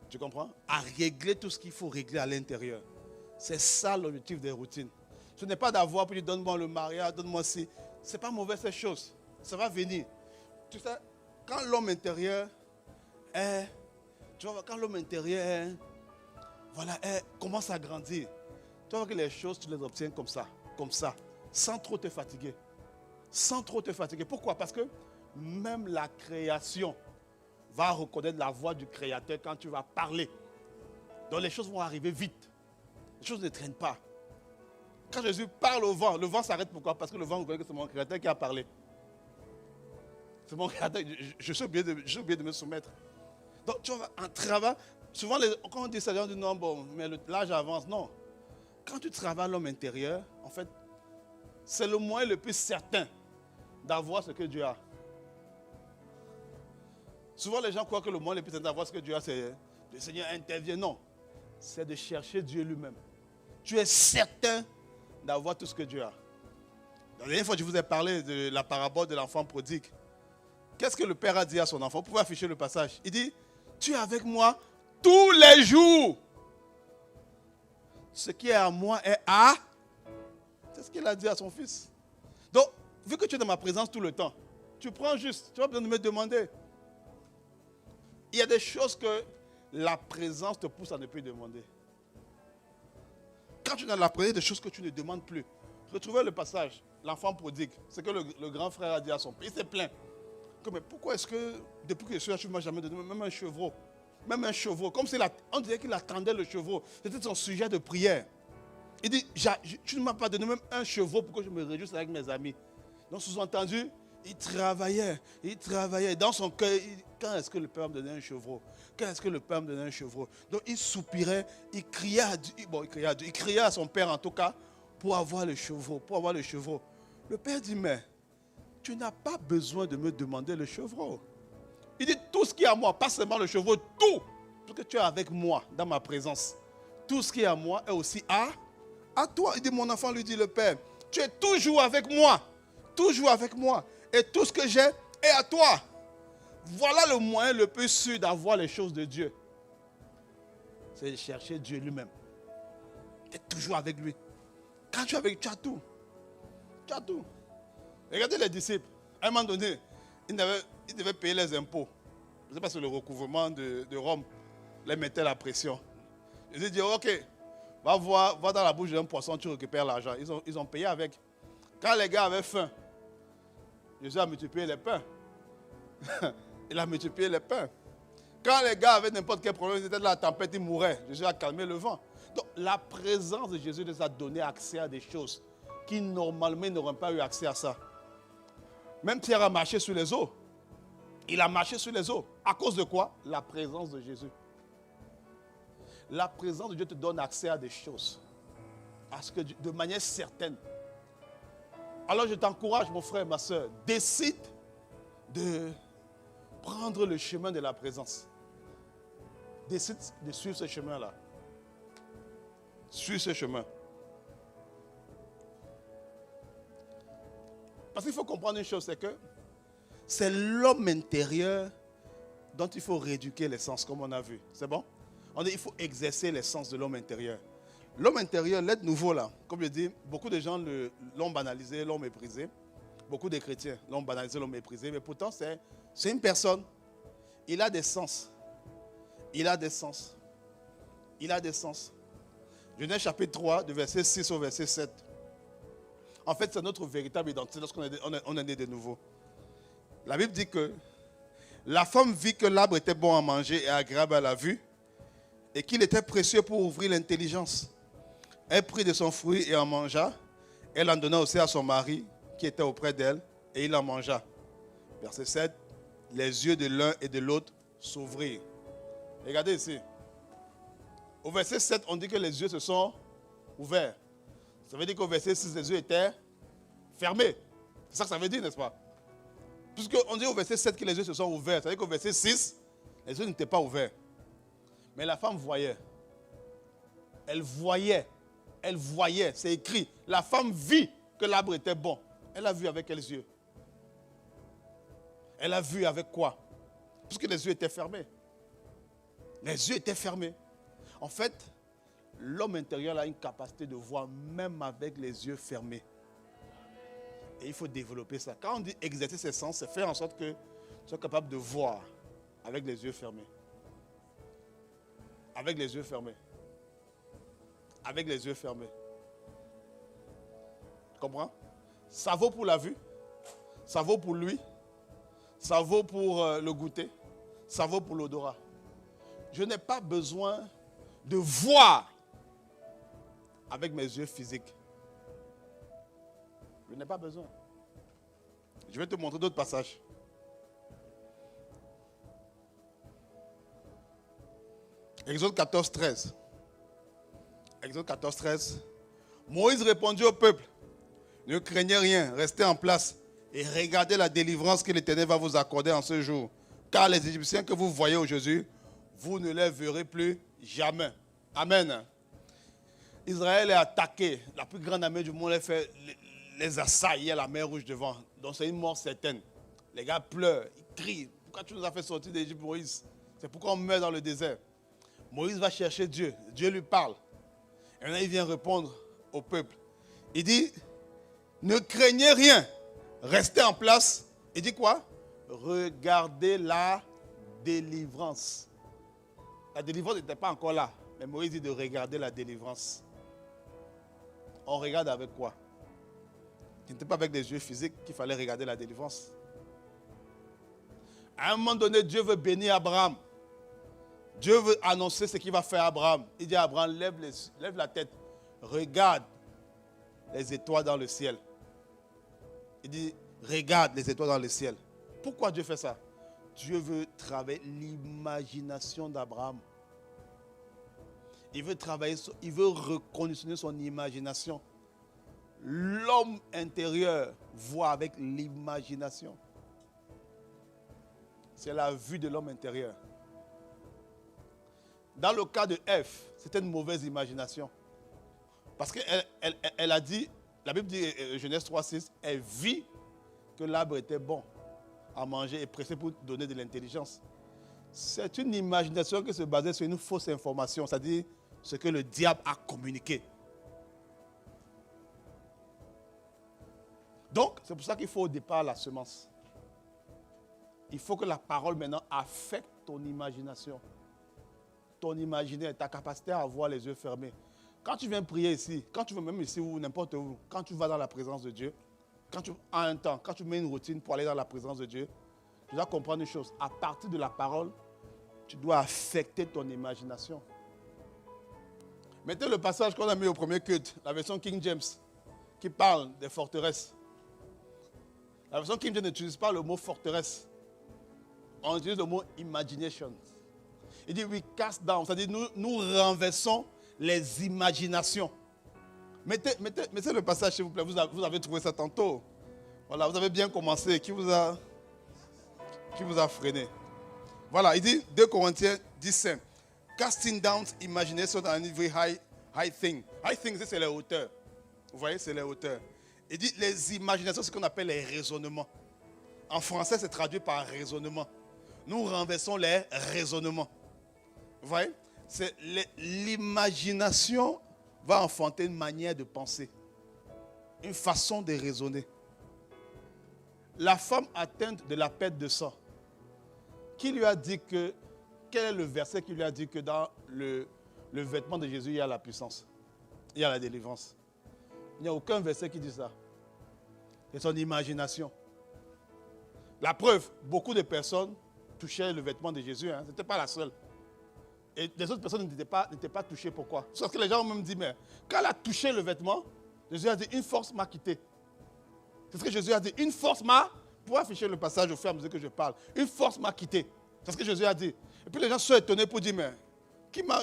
Tu comprends? À régler tout ce qu'il faut régler à l'intérieur. C'est ça l'objectif des routines. Ce n'est pas d'avoir, puis donne-moi le mariage, donne-moi ci. Ce n'est pas mauvais ces choses. Ça va venir. Tu sais, quand l'homme intérieur est, tu vois, quand l'homme intérieur commence à grandir, tu vois que les choses, tu les obtiens comme ça, sans trop te fatiguer. Sans trop te fatiguer. Pourquoi? Parce que même la création va reconnaître la voix du Créateur quand tu vas parler. Donc les choses vont arriver vite. Les choses ne traînent pas. Quand Jésus parle au vent, le vent s'arrête. Pourquoi? Parce que le vent reconnaît que c'est mon Créateur qui a parlé. C'est mon Créateur. Je suis obligé de me soumettre. Donc tu vois, en travail, souvent quand on dit ça, on dit non, bon, mais l'âge avance. Non. Quand tu travailles l'homme intérieur, en fait, c'est le moyen le plus certain d'avoir ce que Dieu a. Souvent, les gens croient que le moyen le plus certain d'avoir ce que Dieu a, c'est le Seigneur intervient. Non, c'est de chercher Dieu lui-même. Tu es certain d'avoir tout ce que Dieu a. La dernière fois, je vous ai parlé de la parabole de l'enfant prodigue. Qu'est-ce que le père a dit à son enfant? Vous pouvez afficher le passage. Il dit, tu es avec moi tous les jours. Ce qui est à moi est à... C'est ce qu'il a dit à son fils. Donc, vu que tu es dans ma présence tout le temps, tu prends juste, tu n'as pas besoin de me demander. Il y a des choses que la présence te pousse à ne plus demander. Quand tu as la présence des choses que tu ne demandes plus. Retrouvez le passage, l'enfant prodigue. C'est que le grand frère a dit à son père. Il s'est plaint. Mais pourquoi est-ce que, depuis que je suis là, tu ne m'as jamais donné même un chevreau? Même un chevreau. Comme si on dirait qu'il attendait le chevreau. C'était son sujet de prière. Il dit, tu ne m'as pas donné même un chevreau pour que je me réjouisse avec mes amis. Donc, sous-entendu, il travaillait. Dans son cœur, quand est-ce que le Père me donnait un chevreau? Quand est-ce que le Père me donnait un chevreau? Donc, il soupirait, il criait à Dieu. Bon, il criait à son Père, en tout cas, pour avoir le chevreau. Le Père dit, mais tu n'as pas besoin de me demander le chevreau. Il dit, tout ce qui est à moi, pas seulement le chevreau, tout ce que tu es avec moi, dans ma présence. Tout ce qui est à moi est aussi à toi. Il dit, mon enfant, lui dit le Père, tu es toujours avec moi. Toujours avec moi. Et tout ce que j'ai est à toi. Voilà le moyen le plus sûr d'avoir les choses de Dieu. C'est de chercher Dieu lui-même. Tu es toujours avec lui. Quand tu es avec lui, tu as tout. Tu as tout. Regardez les disciples. À un moment donné, ils devaient payer les impôts. Je ne sais pas si le recouvrement de Rome les mettait la pression. Ils ont dit, ok, va dans la bouche d'un poisson, tu récupères l'argent. Ils ont payé avec. Quand les gars avaient faim, Jésus a multiplié les pains. Il a multiplié les pains. Quand les gars avaient n'importe quel problème, ils étaient dans la tempête, ils mouraient. Jésus a calmé le vent. Donc la présence de Jésus nous a donné accès à des choses qui normalement n'auraient pas eu accès à ça. Même Pierre a marché sur les eaux. Il a marché sur les eaux. À cause de quoi? La présence de Jésus. La présence de Dieu te donne accès à des choses. Parce que de manière certaine. Alors je t'encourage, mon frère, ma soeur, décide de prendre le chemin de la présence. Décide de suivre ce chemin-là. Suis ce chemin. Parce qu'il faut comprendre une chose, c'est que c'est l'homme intérieur dont il faut rééduquer les sens, comme on a vu. C'est bon? On dit qu'il faut exercer les sens de l'homme intérieur. L'homme intérieur, l'être nouveau là, comme je dis, beaucoup de gens l'ont banalisé, l'ont méprisé. Beaucoup de chrétiens l'ont banalisé, l'ont méprisé. Mais pourtant, c'est une personne. Il a des sens. Il a des sens. Il a des sens. Genèse chapitre 3, de verset 6 au verset 7. En fait, c'est notre véritable identité lorsqu'on est né de nouveau. La Bible dit que la femme vit que l'arbre était bon à manger et agréable à la vue et qu'il était précieux pour ouvrir l'intelligence. Elle prit de son fruit et en mangea. Elle en donna aussi à son mari qui était auprès d'elle et il en mangea. Verset 7. Les yeux de l'un et de l'autre s'ouvrirent. Regardez ici. Au verset 7, on dit que les yeux se sont ouverts. Ça veut dire qu'au verset 6, les yeux étaient fermés. C'est ça que ça veut dire, n'est-ce pas? Puisqu'on dit au verset 7 que les yeux se sont ouverts. Ça veut dire qu'au verset 6, les yeux n'étaient pas ouverts. Mais la femme voyait. Elle voyait. Elle voyait. C'est écrit. La femme vit que l'arbre était bon. Elle a vu avec quels yeux? Elle a vu avec quoi? Puisque les yeux étaient fermés. Les yeux étaient fermés. En fait, l'homme intérieur a une capacité de voir même avec les yeux fermés. Et il faut développer ça. Quand on dit exercer ses sens, c'est faire en sorte que tu sois capable de voir avec les yeux fermés. Avec les yeux fermés. Avec les yeux fermés. Tu comprends? Ça vaut pour la vue. Ça vaut pour lui. Ça vaut pour le goûter. Ça vaut pour l'odorat. Je n'ai pas besoin de voir avec mes yeux physiques. Je n'ai pas besoin. Je vais te montrer d'autres passages. Exode 14, 13. Exode 14, 13. Moïse répondit au peuple: ne craignez rien, restez en place et regardez la délivrance que l'Éternel va vous accorder en ce jour. Car les Égyptiens que vous voyez aujourd'hui, vous ne les verrez plus jamais. Amen. Israël est attaqué. La plus grande armée du monde les assaillit à la mer Rouge devant. Donc c'est une mort certaine. Les gars pleurent, ils crient. Pourquoi tu nous as fait sortir d'Égypte, Moïse? C'est pourquoi on meurt dans le désert. Moïse va chercher Dieu. Dieu lui parle. Et maintenant il vient répondre au peuple. Il dit: ne craignez rien. Restez en place. Il dit quoi? Regardez la délivrance. La délivrance n'était pas encore là. Mais Moïse dit de regarder la délivrance. on regarde avec quoi? Ce n'était pas avec des yeux physiques qu'il fallait regarder la délivrance. À un moment donné, Dieu veut bénir Abraham. Dieu veut annoncer ce qu'il va faire à Abraham. Il dit à Abraham, lève la tête, regarde les étoiles dans le ciel. Il dit, regarde les étoiles dans le ciel. Pourquoi Dieu fait ça? Dieu veut travailler l'imagination d'Abraham. Il veut reconditionner son imagination. L'homme intérieur voit avec l'imagination. C'est la vue de l'homme intérieur. Dans le cas de Ève, c'était une mauvaise imagination. Parce qu'elle a dit, la Bible dit, Genèse 3,6, elle vit que l'arbre était bon à manger et pressé pour donner de l'intelligence. C'est une imagination qui se basait sur une fausse information, c'est-à-dire ce que le diable a communiqué. Donc, c'est pour ça qu'il faut au départ la semence. Il faut que la parole maintenant affecte ton imagination. Ton imaginaire, ta capacité à avoir les yeux fermés. Quand tu viens prier ici, quand tu veux même ici ou n'importe où, quand tu vas dans la présence de Dieu, quand tu as un temps, quand tu mets une routine pour aller dans la présence de Dieu, tu dois comprendre une chose. À partir de la parole, tu dois affecter ton imagination. Mettez le passage qu'on a mis au premier culte, la version King James, qui parle des forteresses. La version King James n'utilise pas le mot forteresse. On utilise le mot imagination. Il dit we cast down, c'est-à-dire nous renversons les imaginations. Mettez le passage s'il vous plaît, vous avez trouvé ça tantôt. Voilà, vous avez bien commencé. Qui vous a freiné? Voilà, il dit 2 Corinthiens 10:5. Casting down imagination and every high thing. High things, c'est les hauteurs. Vous voyez, c'est les hauteurs. Il dit les imaginations, c'est ce qu'on appelle les raisonnements. En français, c'est traduit par raisonnement. Nous renversons les raisonnements. Vous voyez? L'imagination va enfanter une manière de penser. Une façon de raisonner. La femme atteinte de la perte de sang. Qui lui a dit que... Quel est le verset qui lui a dit que dans le vêtement de Jésus, il y a la puissance? Il y a la délivrance. Il n'y a aucun verset qui dit ça. C'est son imagination. La preuve, beaucoup de personnes touchaient le vêtement de Jésus. Ce n'était pas la seule. Et les autres personnes n'étaient pas touchées. Pourquoi? Parce que les gens ont même dit, mais quand elle a touché le vêtement, Jésus a dit, une force m'a quitté. C'est ce que Jésus a dit. Une force m'a... Pour afficher le passage au fur et à mesure que je parle. Une force m'a quitté. C'est ce que Jésus a dit. Et puis les gens sont étonnés pour dire, mais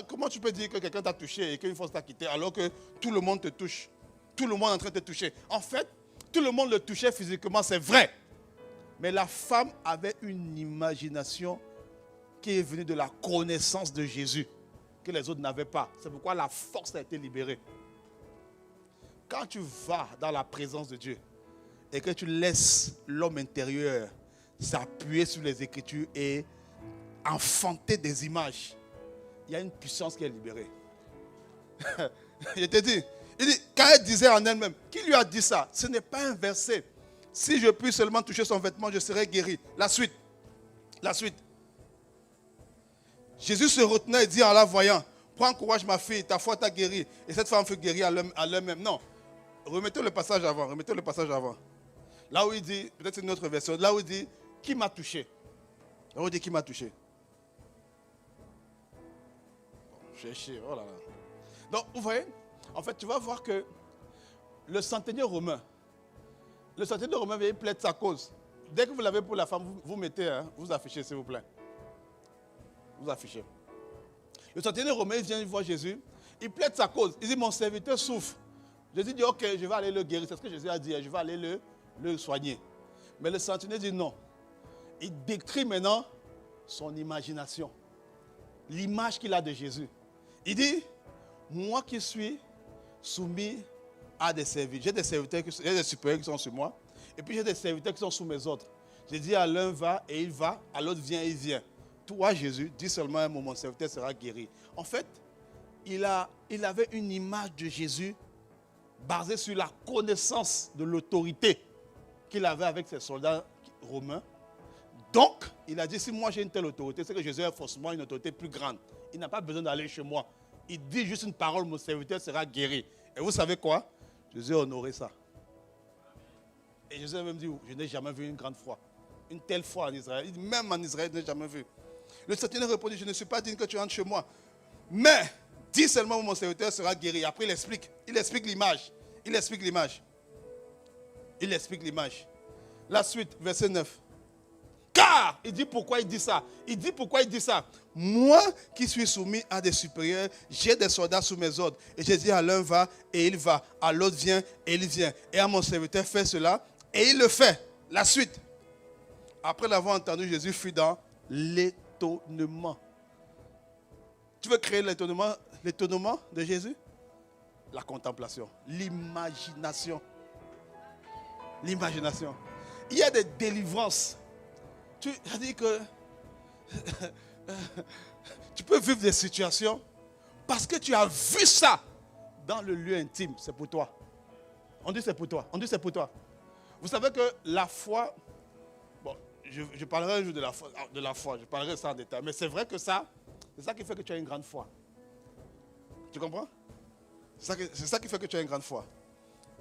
comment tu peux dire que quelqu'un t'a touché et qu'une force t'a quitté alors que tout le monde te touche? Tout le monde est en train de te toucher. En fait, tout le monde le touchait physiquement, c'est vrai. Mais la femme avait une imagination qui est venue de la connaissance de Jésus, que les autres n'avaient pas. C'est pourquoi la force a été libérée. Quand tu vas dans la présence de Dieu et que tu laisses l'homme intérieur s'appuyer sur les Écritures et enfanter des images, il y a une puissance qui est libérée. Je te dis, il dit, quand elle disait en elle-même, qui lui a dit ça? Ce n'est pas un verset. Si je puis seulement toucher son vêtement, je serai guéri. La suite. Jésus se retenait et dit en la voyant, prends courage ma fille, ta foi t'a guéri. Et cette femme fut guérie à l'elle-même. Non, remettez le passage avant. Là où il dit, peut-être c'est une autre version, là où il dit, qui m'a touché? Là où il dit, qui m'a touché? Cherchez, oh là là. Donc, vous voyez, en fait, tu vas voir que le centenier romain, vient plaide sa cause. Dès que vous l'avez pour la femme, vous mettez, vous affichez, s'il vous plaît. Vous affichez. Le centenier romain vient voir Jésus, il plaide sa cause. Il dit, mon serviteur souffre. Jésus dit, ok, je vais aller le guérir. C'est ce que Jésus a dit, je vais aller le soigner. Mais le centenier dit non. Il décrit maintenant son imagination. L'image qu'il a de Jésus. Il dit, moi qui suis soumis à des serviteurs. J'ai des serviteurs, j'ai des supérieurs qui sont sur moi. Et puis j'ai des serviteurs qui sont sous mes ordres. J'ai dit à l'un va et il va, à l'autre vient et il vient. Toi Jésus, dis seulement un mot, mon serviteur sera guéri. En fait, il avait une image de Jésus basée sur la connaissance de l'autorité qu'il avait avec ses soldats romains. Donc, il a dit, si moi j'ai une telle autorité, c'est que Jésus a forcément une autorité plus grande. Il n'a pas besoin d'aller chez moi. Il dit juste une parole, mon serviteur sera guéri. Et vous savez quoi? Jésus a honoré ça. Et Jésus a même dit, je n'ai jamais vu une grande foi. Une telle foi en Israël. Il dit, même en Israël, je n'ai jamais vu. Le centenier répondit, je ne suis pas digne que tu entres chez moi. Mais, dis seulement où mon serviteur sera guéri. Après, il explique. Il explique l'image. Il explique l'image. Il explique l'image. La suite, verset 9. Car, il dit pourquoi il dit ça. Il dit pourquoi il dit ça. Moi qui suis soumis à des supérieurs, j'ai des soldats sous mes ordres. Et j'ai dit à l'un va et il va. À l'autre viens et il vient. Et à mon serviteur fais cela et il le fait. La suite. Après l'avoir entendu, Jésus fut dans l'étonnement. Tu veux créer l'étonnement de Jésus? La contemplation, l'imagination. L'imagination. Il y a des délivrances. Tu as dit que tu peux vivre des situations parce que tu as vu ça dans le lieu intime. C'est pour toi. On dit c'est pour toi. On dit c'est pour toi. Vous savez que la foi, bon, je parlerai un jour de la foi, je parlerai ça en détail, mais c'est vrai que ça, c'est ça qui fait que tu as une grande foi. Tu comprends? C'est ça qui fait que tu as une grande foi.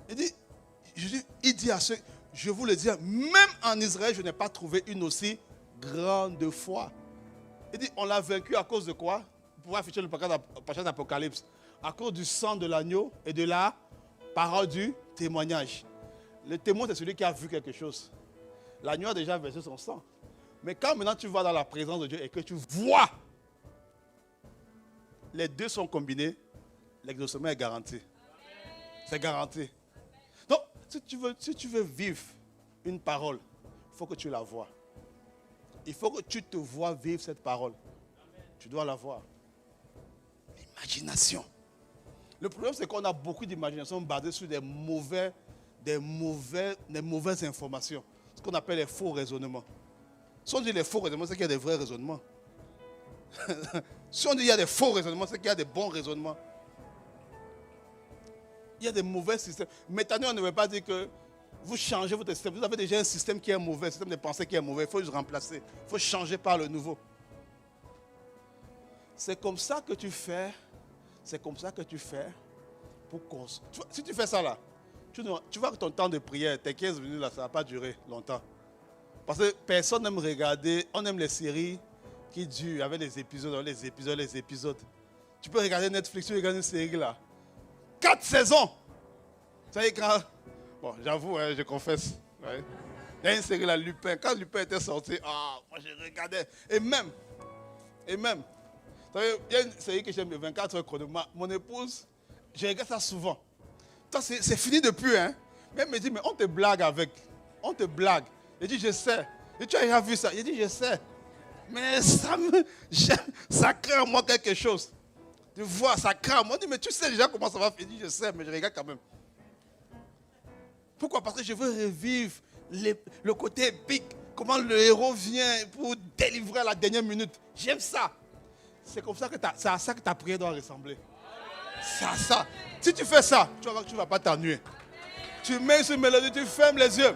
Il dit à ceux, je vous le dis, même en Israël, je n'ai pas trouvé une aussi grande foi. Il dit, on l'a vaincu à cause de quoi? Vous pouvez afficher le passage d'Apocalypse. À cause du sang de l'agneau et de la parole du témoignage. Le témoin, c'est celui qui a vu quelque chose. L'agneau a déjà versé son sang. Mais quand maintenant tu vas dans la présence de Dieu et que tu vois, les deux sont combinés, l'exaucement est garanti. C'est garanti. Donc, si tu veux vivre une parole, il faut que tu la vois. Il faut que tu te vois vivre cette parole. Tu dois la voir. L'imagination. Le problème, c'est qu'on a beaucoup d'imagination basée sur des mauvaises informations. Ce qu'on appelle les faux raisonnements. Si on dit les faux raisonnements, c'est qu'il y a des vrais raisonnements. Si on dit qu'il y a des faux raisonnements, c'est qu'il y a des bons raisonnements. Il y a des mauvais systèmes. Maintenant, on ne veut pas dire que vous changez votre système. Vous avez déjà un système qui est mauvais, un système de pensée qui est mauvais. Il faut le remplacer. Il faut changer par le nouveau. C'est comme ça que tu fais. C'est comme ça que tu fais pour construire. Si tu fais ça là, tu vois que ton temps de prière, tes 15 minutes là, ça ne va pas durer longtemps. Parce que personne n'aime regarder. On aime les séries qui durent avec les épisodes. Tu peux regarder Netflix, tu regardes une série là. 4 saisons. Ça y est, quand... Bon, j'avoue, hein, je confesse. Ouais. Il y a une série là, Lupin. Quand Lupin était sorti, moi je regardais. Et même, il y a une série que j'aime, 24 heures chrono. Mon épouse, je regarde ça souvent. C'est fini depuis, hein. Mais elle me dit, mais on te blague avec. On te blague. Elle dit, je sais. Et tu as déjà vu ça? Il dit, je sais. Mais ça crée en moi quelque chose. Tu vois, ça crame. On dit, mais tu sais déjà comment ça va finir. Je sais, mais je regarde quand même. Pourquoi? Parce que je veux revivre le côté épique. Comment le héros vient pour délivrer à la dernière minute. J'aime ça. C'est comme ça que c'est à ça que ta prière doit ressembler. C'est à ça. Si tu fais ça, tu vas voir que tu ne vas pas t'ennuyer. Tu mets sur une mélodie, tu fermes les yeux.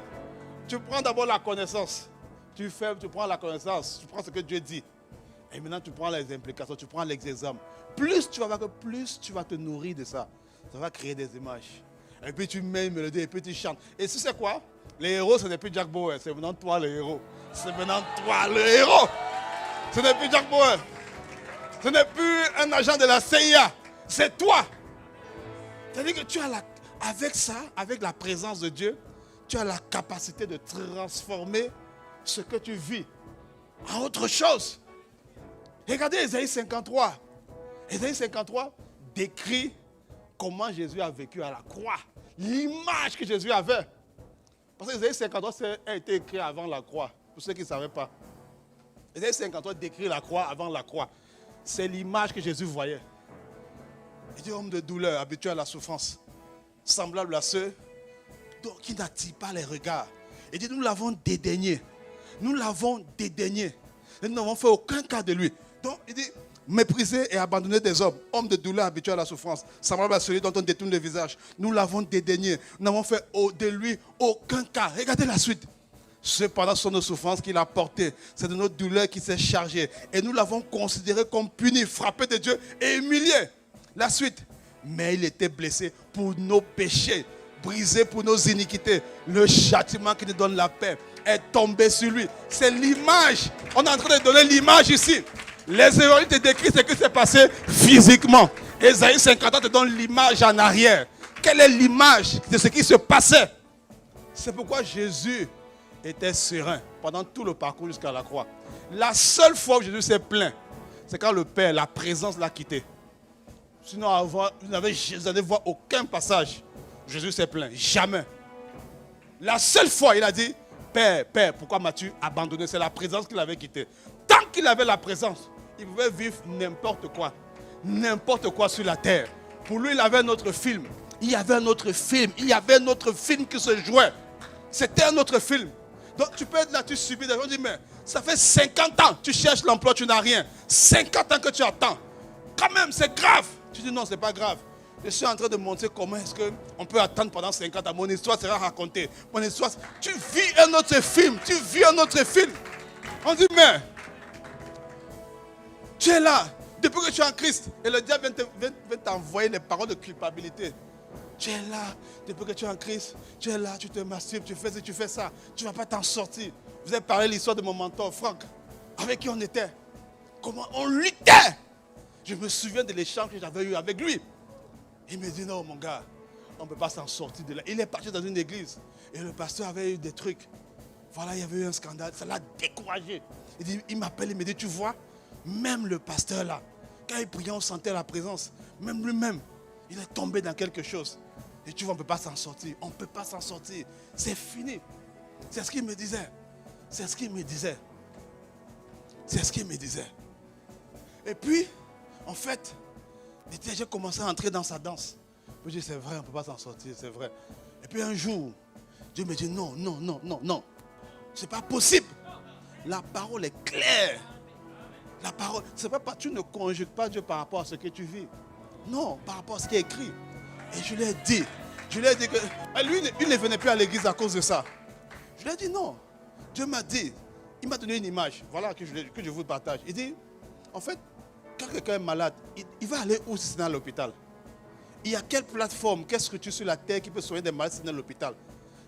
Tu prends d'abord la connaissance. Tu prends la connaissance. Tu prends ce que Dieu dit. Et maintenant, tu prends les implications, tu prends les exemples. Plus tu vas voir que plus tu vas te nourrir de ça. Ça va créer des images. Et puis tu mets une mélodie et puis tu chantes. Et tu sais quoi? Les héros, ce n'est plus Jack Bauer. C'est maintenant toi le héros. C'est maintenant toi le héros. Ce n'est plus Jack Bauer. Ce n'est plus un agent de la CIA. C'est toi. C'est-à-dire que tu as avec ça, avec la présence de Dieu, tu as la capacité de transformer ce que tu vis en autre chose. Regardez Ésaïe 53. Ésaïe 53 décrit comment Jésus a vécu à la croix. L'image que Jésus avait. Parce que Ésaïe 53 a été écrit avant la croix. Pour ceux qui ne savaient pas. Ésaïe 53 décrit la croix avant la croix. C'est l'image que Jésus voyait. Il dit homme de douleur, habitué à la souffrance. Semblable à ceux qui n'attirent pas les regards. Il dit nous l'avons dédaigné. Nous l'avons dédaigné. Et nous n'avons fait aucun cas de lui. Donc il dit méprisé et abandonné des hommes, homme de douleur habitué à la souffrance, semblable à celui dont on détourne le visage. Nous l'avons dédaigné. Nous n'avons fait de lui aucun cas. Regardez la suite. Cependant, ce sont nos souffrances qu'il a portées. C'est de notre douleur qu'il s'est chargé. Et nous l'avons considéré comme puni, frappé de Dieu et humilié. La suite. Mais il était blessé pour nos péchés. brisé pour nos iniquités. Le châtiment qui nous donne la paix est tombé sur lui. C'est l'image. On est en train de donner l'image ici. Les évangiles te décrivent ce qui s'est passé physiquement. Ésaïe 50 te donne l'image en arrière. Quelle est l'image de ce qui se passait? C'est pourquoi Jésus était serein pendant tout le parcours jusqu'à la croix. La seule fois où Jésus s'est plaint, c'est quand le Père, la présence l'a quitté. Sinon, avant, vous n'allez voir aucun passage. Jésus s'est plaint. Jamais. La seule fois, il a dit, Père, pourquoi m'as-tu abandonné? C'est la présence qu'il avait quittée. Tant qu'il avait la présence, il pouvait vivre n'importe quoi. N'importe quoi sur la terre. Pour lui, il avait un autre film. Il y avait un autre film. Il y avait un autre film qui se jouait. C'était un autre film. Donc tu peux être là, tu subis des gens, disent, mais ça fait 50 ans, tu cherches l'emploi, tu n'as rien. 50 ans que tu attends. Quand même, c'est grave. Tu dis non, c'est pas grave. Je suis en train de montrer comment est-ce qu'on peut attendre pendant 50 ans. Mon histoire sera racontée. Mon histoire, tu vis un autre film. Tu vis un autre film. On dit, mais tu es là. Depuis que tu es en Christ, et le diable vient t'envoyer les paroles de culpabilité. Tu es là, depuis que tu es en Christ, tu es là, tu te masturbes, tu fais ci, tu fais ça. Tu ne vas pas t'en sortir. Vous avez parlé de l'histoire de mon mentor, Franck, avec qui on était. Comment on luttait. Je me souviens de l'échange que j'avais eu avec lui. Il me dit, non mon gars, on ne peut pas s'en sortir de là. Il est parti dans une église et le pasteur avait eu des trucs. Voilà, il y avait eu un scandale, ça l'a découragé. Il m'appelle, il me dit, tu vois, même le pasteur là, quand il priait, on sentait la présence. Même lui-même, il est tombé dans quelque chose. Et tu vois, on ne peut pas s'en sortir. On ne peut pas s'en sortir. C'est fini. C'est ce qu'il me disait. C'est ce qu'il me disait. C'est ce qu'il me disait. Et puis, en fait, j'ai commencé à entrer dans sa danse. Je me dis, c'est vrai, on ne peut pas s'en sortir, c'est vrai. Et puis un jour, Dieu me dit, non. C'est pas possible. La parole est claire. La parole, c'est pas, tu ne conjugues pas Dieu par rapport à ce que tu vis. Non, par rapport à ce qui est écrit. Et je lui ai dit que lui, il ne venait plus à l'église à cause de ça. Je lui ai dit non. Dieu m'a dit, il m'a donné une image, voilà que je vous partage. Il dit, en fait, quand quelqu'un est malade, il va aller où si c'est dans l'hôpital? Il y a quelle plateforme, quelle structure sur la terre qui peut soigner des malades si c'est dans l'hôpital?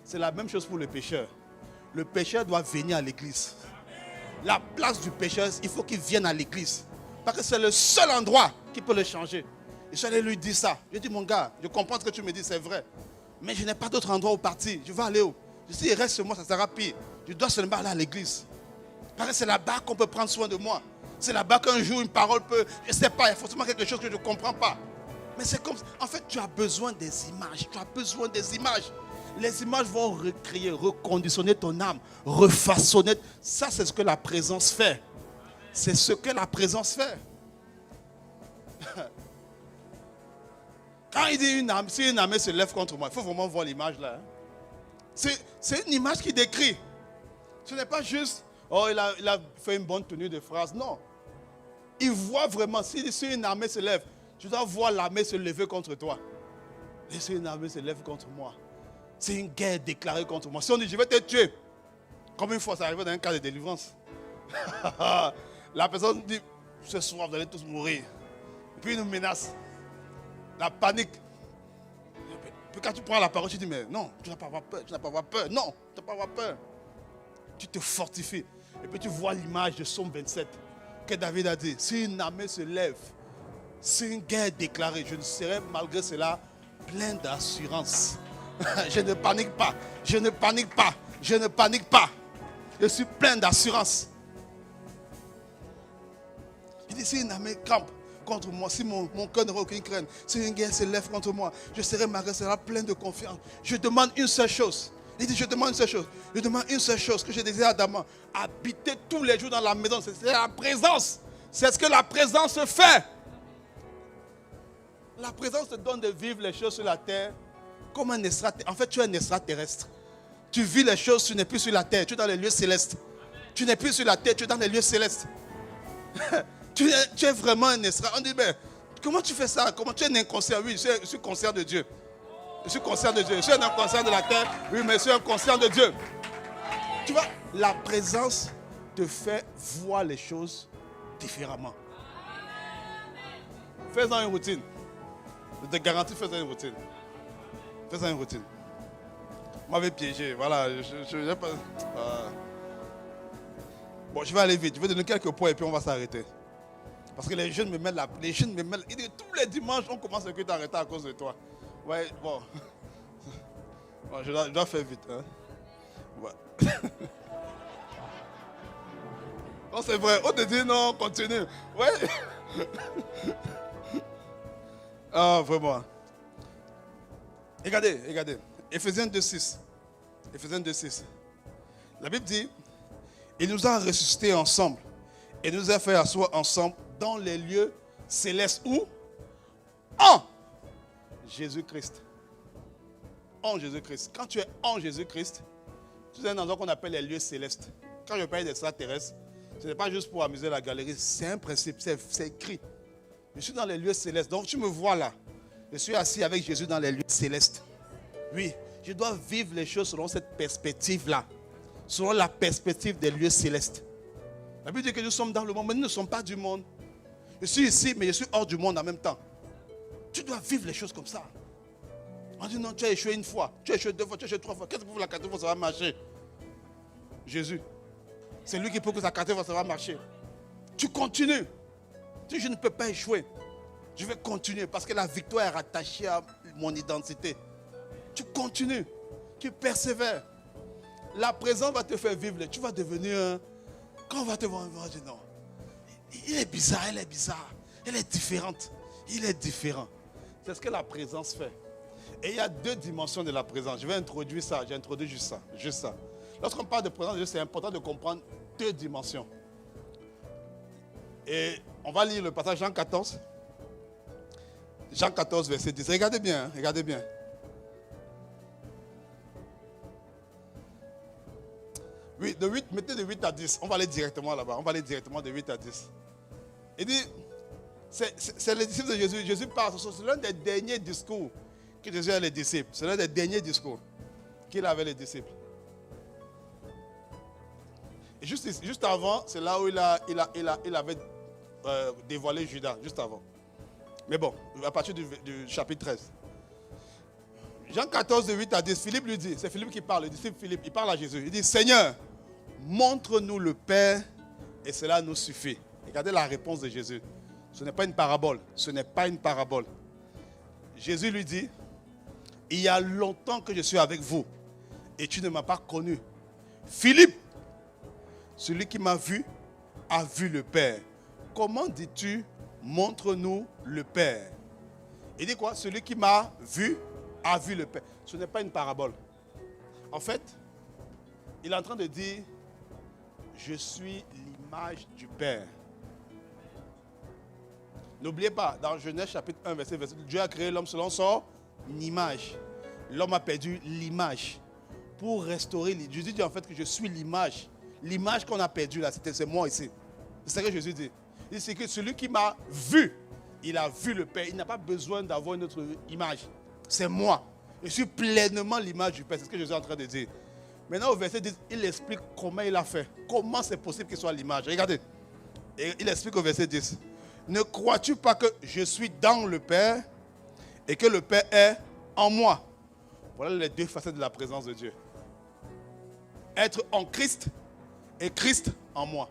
C'est la même chose pour le pécheur. Le pécheur doit venir à l'église. La place du pécheur, il faut qu'il vienne à l'église. Parce que c'est le seul endroit qui peut le changer. Et je suis allé lui dire ça. Je lui ai dit, mon gars, je comprends ce que tu me dis, c'est vrai. Mais je n'ai pas d'autre endroit où partir. Je vais aller où? Je dis, il reste sur moi, ça sera pire. Je dois seulement aller à l'église. Parce que c'est là-bas qu'on peut prendre soin de moi. C'est là-bas qu'un jour une parole peut... Je ne sais pas, il y a forcément quelque chose que je ne comprends pas. Mais c'est comme... En fait, tu as besoin des images. Tu as besoin des images. Les images vont recréer, reconditionner ton âme, refaçonner. Ça, c'est ce que la présence fait. C'est ce que la présence fait. Quand il dit si une armée se lève contre moi, il faut vraiment voir l'image là. C'est une image qui décrit. Ce n'est pas juste, oh, il a fait une bonne tenue de phrase. Non. Il voit vraiment, si une armée se lève, tu dois voir l'armée se lever contre toi. Et si une armée se lève contre moi, c'est une guerre déclarée contre moi. Si on dit, je vais te tuer, comme une fois ça arrivait dans un cas de délivrance. La personne dit, ce soir vous allez tous mourir. Et puis il nous menace. La panique. Puis quand tu prends la parole, tu dis, mais non, tu n'as pas avoir peur, tu n'as pas avoir peur. Non, tu n'as pas avoir peur. Tu te fortifies. Et puis tu vois l'image de Psaume 27 que David a dit. Si une armée se lève, c'est une guerre déclarée. Je ne serai malgré cela plein d'assurance. Je ne panique pas. Je ne panique pas. Je ne panique pas. Je suis plein d'assurance. Il dit, si une armée campe contre moi, si mon cœur n'aura aucune crainte, si une guerre se lève contre moi, je serai malgré cela plein de confiance. Je demande une seule chose. Il dit, je demande une seule chose. Je demande une seule chose que je désire ardemment. Habiter tous les jours dans la maison. C'est la présence. C'est ce que la présence fait. La présence te donne de vivre les choses sur la terre comme un extraterrestre. En fait, tu es un extraterrestre. Tu vis les choses, tu n'es plus sur la terre. Tu es dans les lieux célestes. Tu n'es plus sur la terre, tu es dans les lieux célestes. Tu es vraiment un extraterrestre. On dit, mais comment tu fais ça? Comment tu es un inconscient? Oui, je suis conscient de Dieu. Je suis conscient de Dieu. Je suis un inconscient de la terre. Oui, mais je suis un conscient de Dieu. Tu vois, la présence te fait voir les choses différemment. Fais-en une routine. Je te garantis, fais-en une routine. Fais-en une routine. m'avez piégé. Voilà. J'ai pas... Bon, je vais aller vite. Je vais donner quelques points et puis on va s'arrêter. Parce que les jeunes me mettent les jeunes me mettent. Ils disent, tous les dimanches, on commence à t'arrêter à cause de toi. Ouais, bon. Bon, je dois faire vite. Hein. Ouais. Non, c'est vrai. On te dit non, continue. Ouais. Ah, vraiment. Regardez. Éphésiens 2:6. Éphésiens 2:6. La Bible dit, il nous a ressuscités ensemble et nous a fait asseoir ensemble dans les lieux célestes. Où? En Jésus-Christ. En Jésus-Christ. Quand tu es en Jésus-Christ, tu es dans un endroit qu'on appelle les lieux célestes. Quand je parle d'extraterrestres, ce n'est pas juste pour amuser la galerie, c'est un principe, c'est écrit. Je suis dans les lieux célestes. Donc tu me vois là. Je suis assis avec Jésus dans les lieux célestes. Oui, je dois vivre les choses selon cette perspective-là. Selon la perspective des lieux célestes. La Bible dit que nous sommes dans le monde, mais nous ne sommes pas du monde. Je suis ici, mais je suis hors du monde en même temps. Tu dois vivre les choses comme ça. On dit non, tu as échoué une fois, tu as échoué 2 fois, tu as échoué 3 fois. Qu'est-ce que pour la 4e fois ça va marcher? Jésus. C'est lui qui peut que sa 4e fois ça va marcher. Tu continues. Tu dis, je ne peux pas échouer. Je vais continuer parce que la victoire est rattachée à mon identité. Tu continues. Tu persévères. La présence va te faire vivre. Tu vas devenir un... Quand on va te voir, on va dire non. Il est bizarre, elle est bizarre. Elle est différente. Il est différent. C'est ce que la présence fait. Et il y a 2 dimensions de la présence. Je vais introduire ça. J'introduis juste ça. Juste ça. Lorsqu'on parle de présence, c'est important de comprendre 2 dimensions. Et on va lire le passage Jean 14. Jean 14, verset 10. Regardez bien, regardez bien. Oui, mettez de 8 à 10. On va aller directement là-bas. On va aller directement de 8 à 10. Il dit, c'est les disciples de Jésus. Jésus parle. C'est l'un des derniers discours que Jésus a les disciples. C'est l'un des derniers discours qu'il avait les disciples. Et juste avant, c'est là où il avait dévoilé Judas, juste avant. Mais bon, à partir du chapitre 13. Jean 14, de 8 à 10, Philippe lui dit, c'est Philippe qui parle, le disciple Philippe, il parle à Jésus. Il dit, Seigneur, montre-nous le Père et cela nous suffit. Regardez la réponse de Jésus. Ce n'est pas une parabole. Ce n'est pas une parabole. Jésus lui dit, il y a longtemps que je suis avec vous et tu ne m'as pas connu. Philippe, celui qui m'a vu a vu le Père. Comment dis-tu, montre-nous le Père? Il dit quoi? Celui qui m'a vu a vu le Père. Ce n'est pas une parabole. En fait, il est en train de dire, je suis l'image du Père. N'oubliez pas, dans Genèse chapitre 1, verset 2, Dieu a créé l'homme selon son image. L'homme a perdu l'image. Pour restaurer, Jésus dit en fait que je suis l'image. L'image qu'on a perdue là, c'est moi ici. C'est ce que Jésus dit. Il dit que celui qui m'a vu, il a vu le Père. Il n'a pas besoin d'avoir une autre image. C'est moi. Je suis pleinement l'image du Père. C'est ce que Jésus est en train de dire. Maintenant au verset 10, il explique comment il a fait. Comment c'est possible qu'il soit l'image. Regardez. Et il explique au verset 10. Ne crois-tu pas que je suis dans le Père et que le Père est en moi? Voilà les 2 facettes de la présence de Dieu. Être en Christ et Christ en moi.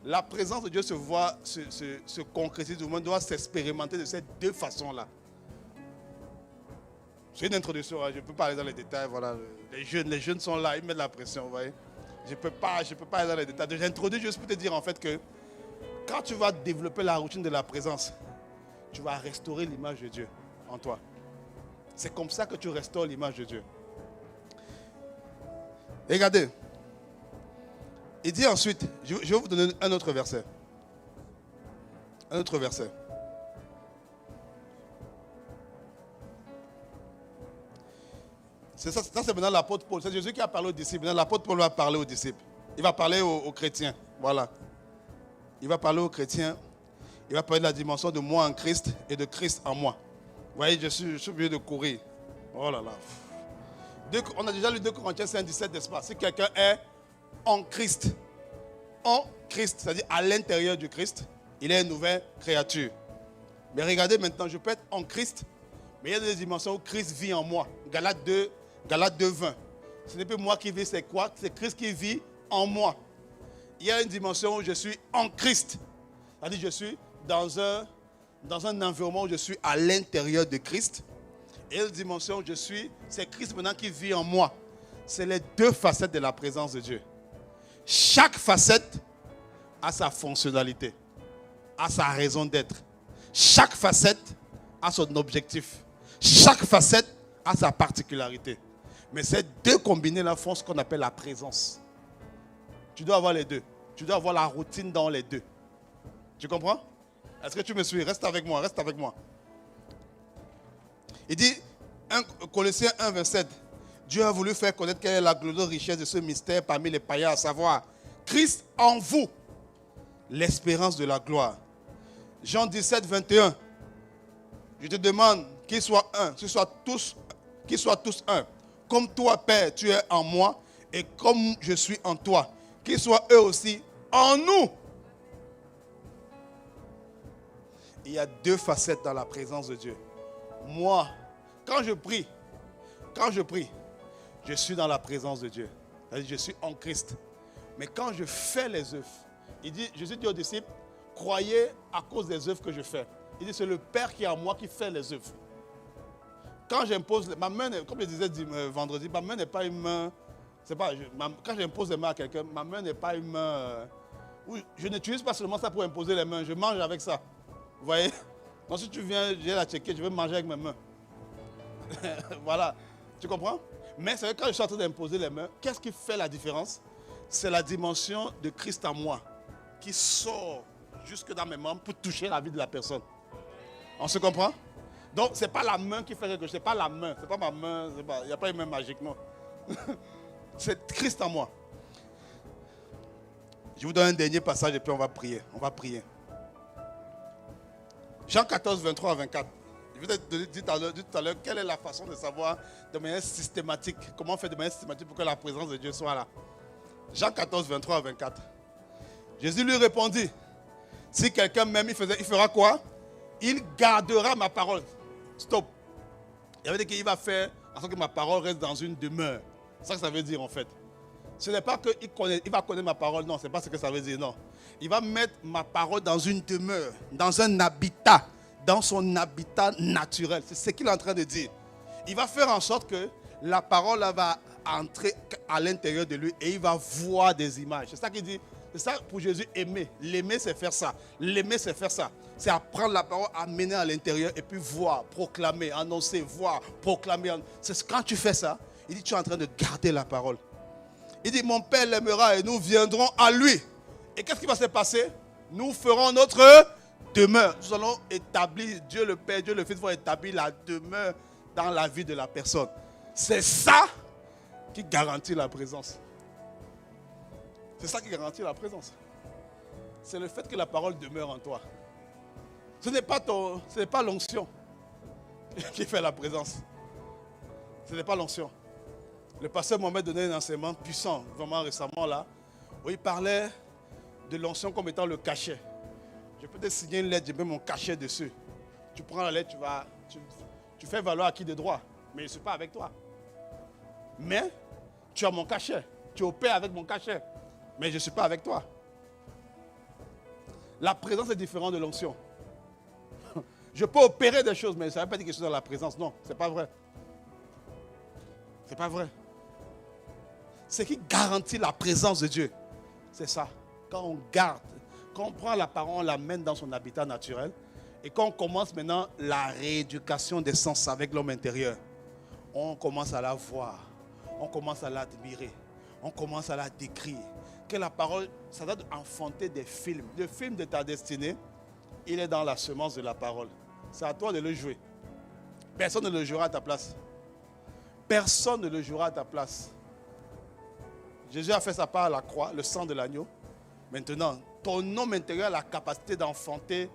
La présence de Dieu se voit, se concrétise, du moins doit s'expérimenter de ces 2 façons-là. C'est une introduction, hein. Je ne peux pas aller dans les détails. Voilà. Les jeunes sont là, ils mettent la pression, vous voyez. Je ne peux pas aller dans les détails. J'introduis juste pour te dire en fait que quand tu vas développer la routine de la présence, tu vas restaurer l'image de Dieu en toi. C'est comme ça que tu restaures l'image de Dieu. Regardez. Il dit ensuite, je vais vous donner un autre verset. Un autre verset. Ça c'est maintenant l'apôtre Paul. C'est Jésus qui a parlé aux disciples. Maintenant l'apôtre Paul va parler aux disciples. Il va parler aux chrétiens. Voilà. Il va parler aux chrétiens. Il va parler de la dimension de moi en Christ et de Christ en moi. Vous voyez, je suis obligé de courir. Oh là là. On a déjà lu 2 Corinthiens 5:17, n'est-ce pas? Si quelqu'un est en Christ, c'est-à-dire à l'intérieur du Christ, il est une nouvelle créature. Mais regardez maintenant, je peux être en Christ, mais il y a des dimensions où Christ vit en moi. Galates 2, Galates 2:20. Ce n'est plus moi qui vis, c'est quoi? C'est Christ qui vit en moi. Il y a une dimension où je suis en Christ. C'est-à-dire je suis dans un environnement où je suis à l'intérieur de Christ. Et une dimension où je suis, c'est Christ maintenant qui vit en moi. C'est les deux facettes de la présence de Dieu. Chaque facette a sa fonctionnalité, a sa raison d'être. Chaque facette a son objectif. Chaque facette a sa particularité. Mais ces deux combinés-là font ce qu'on appelle la présence. Tu dois avoir les deux. Tu dois avoir la routine dans les deux. Tu comprends? Est-ce que tu me suis? Reste avec moi, reste avec moi. Il dit, Colossiens 1:27, Dieu a voulu faire connaître quelle est la glorieuse richesse de ce mystère parmi les païens, à savoir Christ en vous, l'espérance de la gloire. Jean 17:21, je te demande qu'ils soient un, qu'ils soient tous un. Comme toi, Père, tu es en moi, et comme je suis en toi, qu'ils soient eux aussi en nous. Il y a deux facettes dans la présence de Dieu. Moi, quand je prie, je suis dans la présence de Dieu. C'est-à-dire, je suis en Christ. Mais quand je fais les œuvres, Jésus dit aux disciples, croyez à cause des œuvres que je fais. Il dit, c'est le Père qui est en moi qui fait les œuvres. Quand j'impose, ma main, comme je disais vendredi, ma main n'est pas une main. Quand j'impose les mains à quelqu'un, ma main n'est pas une main. Je n'utilise pas seulement ça pour imposer les mains, je mange avec ça. Vous voyez? Donc si tu viens, j'ai la checker, je vais manger avec mes mains. Voilà. Tu comprends? Mais c'est vrai que quand je suis en train d'imposer les mains, qu'est-ce qui fait la différence? C'est la dimension de Christ en moi qui sort jusque dans mes membres pour toucher la vie de la personne. On se comprend? Donc, ce n'est pas la main qui fait quelque chose. Ce n'est pas la main. Ce n'est pas ma main. Il n'y a pas une main magique, non. C'est Christ en moi. Je vous donne un dernier passage et puis on va prier. On va prier. Jean 14, 23 à 24. Je vous ai dit tout à l'heure quelle est la façon de savoir de manière systématique, comment on fait de manière systématique pour que la présence de Dieu soit là. Jean 14, 23 à 24. Jésus lui répondit, si quelqu'un m'aime, il fera quoi? Il gardera ma parole. Stop. Il veut dire qu'il va faire en sorte que ma parole reste dans une demeure. C'est ça que ça veut dire en fait. Ce n'est pas qu'il va connaître ma parole, non, ce n'est pas ce que ça veut dire, non. Il va mettre ma parole dans une demeure, dans un habitat, dans son habitat naturel. C'est ce qu'il est en train de dire. Il va faire en sorte que la parole va entrer à l'intérieur de lui et il va voir des images. C'est ça qu'il dit. C'est ça pour Jésus, aimer. L'aimer, c'est faire ça. L'aimer, c'est faire ça. C'est apprendre la parole, amener à l'intérieur et puis voir, proclamer, annoncer, voir, proclamer. C'est quand tu fais ça, il dit tu es en train de garder la parole. Il dit mon Père l'aimera et nous viendrons à lui. Et qu'est-ce qui va se passer? Nous ferons notre demeure. Nous allons établir, Dieu le Père, Dieu le Fils va établir la demeure dans la vie de la personne. C'est ça qui garantit la présence. C'est ça qui garantit la présence. C'est le fait que la parole demeure en toi. Ce n'est pas l'onction qui fait la présence. Ce n'est pas l'onction. Le pasteur Mohamed donnait un enseignement puissant, vraiment récemment là, où il parlait de l'onction comme étant le cachet. Je peux te signer une lettre, je mets mon cachet dessus. Tu prends la lettre, tu fais valoir acquis de droit, mais je ne suis pas avec toi. Mais tu as mon cachet, tu opères avec mon cachet, mais je ne suis pas avec toi. La présence est différente de l'onction. Je peux opérer des choses, mais ça ne veut pas dire que je suis dans la présence. Non, ce n'est pas vrai. Ce n'est pas vrai. Ce qui garantit la présence de Dieu, c'est ça. Quand on garde, quand on prend la parole, on l'amène dans son habitat naturel, et quand on commence maintenant la rééducation des sens avec l'homme intérieur, on commence à la voir, on commence à l'admirer, on commence à la décrire. Que la parole, ça doit enfanter des films. Le film de ta destinée, il est dans la semence de la parole. C'est à toi de le jouer. Personne ne le jouera à ta place. Personne ne le jouera à ta place. Jésus a fait sa part à la croix, le sang de l'agneau. Maintenant, ton homme intérieur a la capacité d'enfanter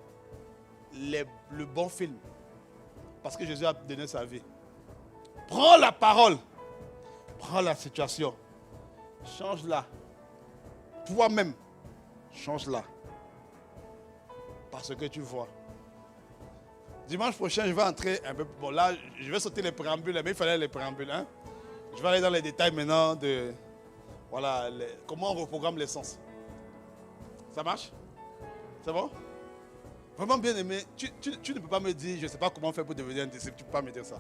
le bon film. Parce que Jésus a donné sa vie. Prends la parole. Prends la situation. Change-la. Toi-même, change-la. Parce que tu vois. Dimanche prochain, je vais entrer un peu. Bon, là, je vais sauter les préambules, mais il fallait les préambules. Hein? Je vais aller dans les détails maintenant de voilà, comment on reprogramme les sens. Ça marche? C'est bon? Vraiment bien aimé. Tu ne peux pas me dire, je ne sais pas comment faire pour devenir un disciple. Tu ne peux pas me dire ça.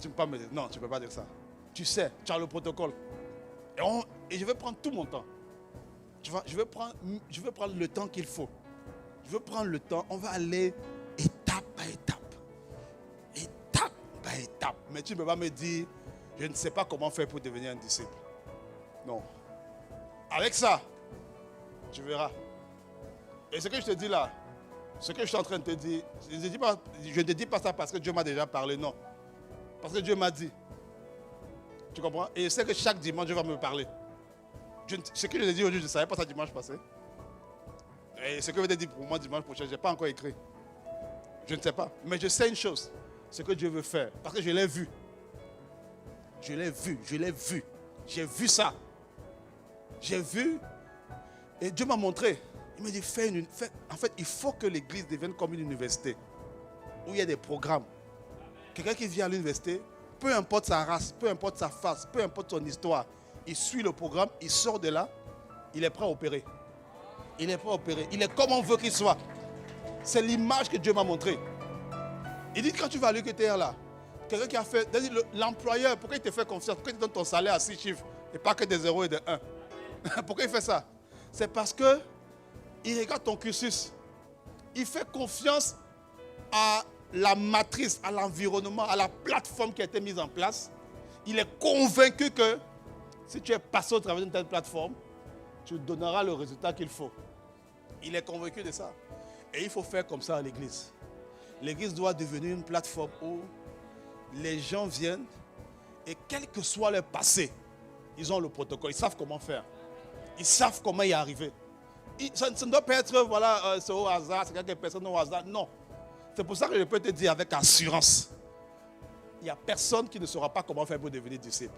Tu ne peux pas me dire, non, tu ne peux pas dire ça. Tu sais, tu as le protocole. Et je vais prendre tout mon temps. Tu vois, je vais prendre le temps qu'il faut. Je veux prendre le temps. On va aller étape par étape. Étape par étape. Mais tu ne peux pas me dire, je ne sais pas comment faire pour devenir un disciple. Non. Avec ça, tu verras. Et ce que je te dis là, ce que je suis en train de te dire, je ne te dis pas ça parce que Dieu m'a déjà parlé, non. Parce que Dieu m'a dit. Tu comprends? Et je sais que chaque dimanche, Dieu va me parler. Ce que je te dis aujourd'hui, je ne savais pas ça dimanche passé. Et ce que je vais te dire pour moi dimanche prochain, je n'ai pas encore écrit. Je ne sais pas. Mais je sais une chose. Ce que Dieu veut faire. Parce que je l'ai vu. Je l'ai vu. Je l'ai vu. J'ai vu ça. J'ai vu. Et Dieu m'a montré. Il m'a dit, en fait, il faut que l'église devienne comme une université. Où il y a des programmes. Quelqu'un qui vient à l'université, peu importe sa race, peu importe sa face, peu importe son histoire, il suit le programme, il sort de là, il est prêt à opérer. Il est prêt à opérer. Il est comme on veut qu'il soit. C'est l'image que Dieu m'a montrée. Il dit, quand tu vas à l'UQTR là, quelqu'un qui a fait, l'employeur, pourquoi il te fait confiance? Pourquoi il te donne ton salaire à 6 chiffres et pas que des 0 et des 1? Pourquoi il fait ça? C'est parce que il regarde ton cursus. Il fait confiance à la matrice, à l'environnement, à la plateforme qui a été mise en place. Il est convaincu que si tu es passé au travers d'une telle plateforme, tu donneras le résultat qu'il faut. Il est convaincu de ça. Et il faut faire comme ça à l'église. L'église doit devenir une plateforme où les gens viennent et quel que soit leur passé, ils ont le protocole, ils savent comment faire. Ils savent comment y arriver. Ça ne doit pas être, voilà, c'est au hasard, c'est quelques personnes au hasard. Non. C'est pour ça que je peux te dire avec assurance, il n'y a personne qui ne saura pas comment faire pour devenir disciple.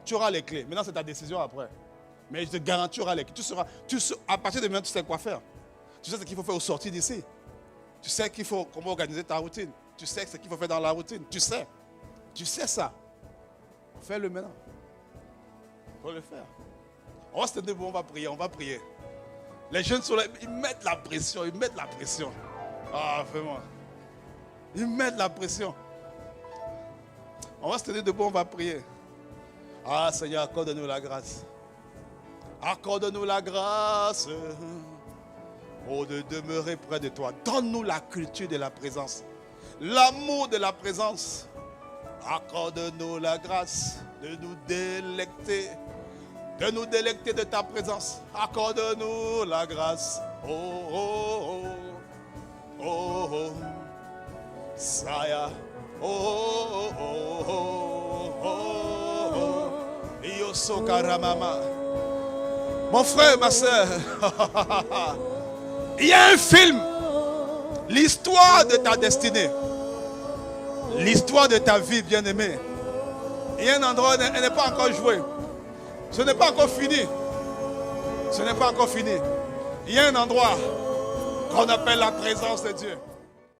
Tu auras les clés. Maintenant, c'est ta décision après. Mais je te garantis, tu auras les clés. À partir de maintenant, tu sais quoi faire. Tu sais ce qu'il faut faire au sortir d'ici. Tu sais comment organiser ta routine. Tu sais ce qu'il faut faire dans la routine. Tu sais. Tu sais ça. Fais-le maintenant. Il faut le faire. On va se tenir, on va prier, on va prier. Les jeunes sont là, ils mettent la pression, ils mettent la pression. Ah, vraiment. Ils mettent la pression. On va se tenir debout, on va prier. Ah, Seigneur, accorde-nous la grâce. Accorde-nous la grâce. Oh, de demeurer près de toi. Donne-nous la culture de la présence. L'amour de la présence. Accorde-nous la grâce de nous délecter. De nous délecter de ta présence. Accorde-nous la grâce. Oh, oh, oh. Oh, oh. Saya. Oh, oh, oh, oh, oh, oh. Yoso Karamama. Mon frère, ma soeur. Il y a un film. L'histoire de ta destinée. L'histoire de ta vie, bien-aimée. Il y a un endroit où elle n'est pas encore jouée. Ce n'est pas encore fini. Ce n'est pas encore fini. Il y a un endroit qu'on appelle la présence de Dieu.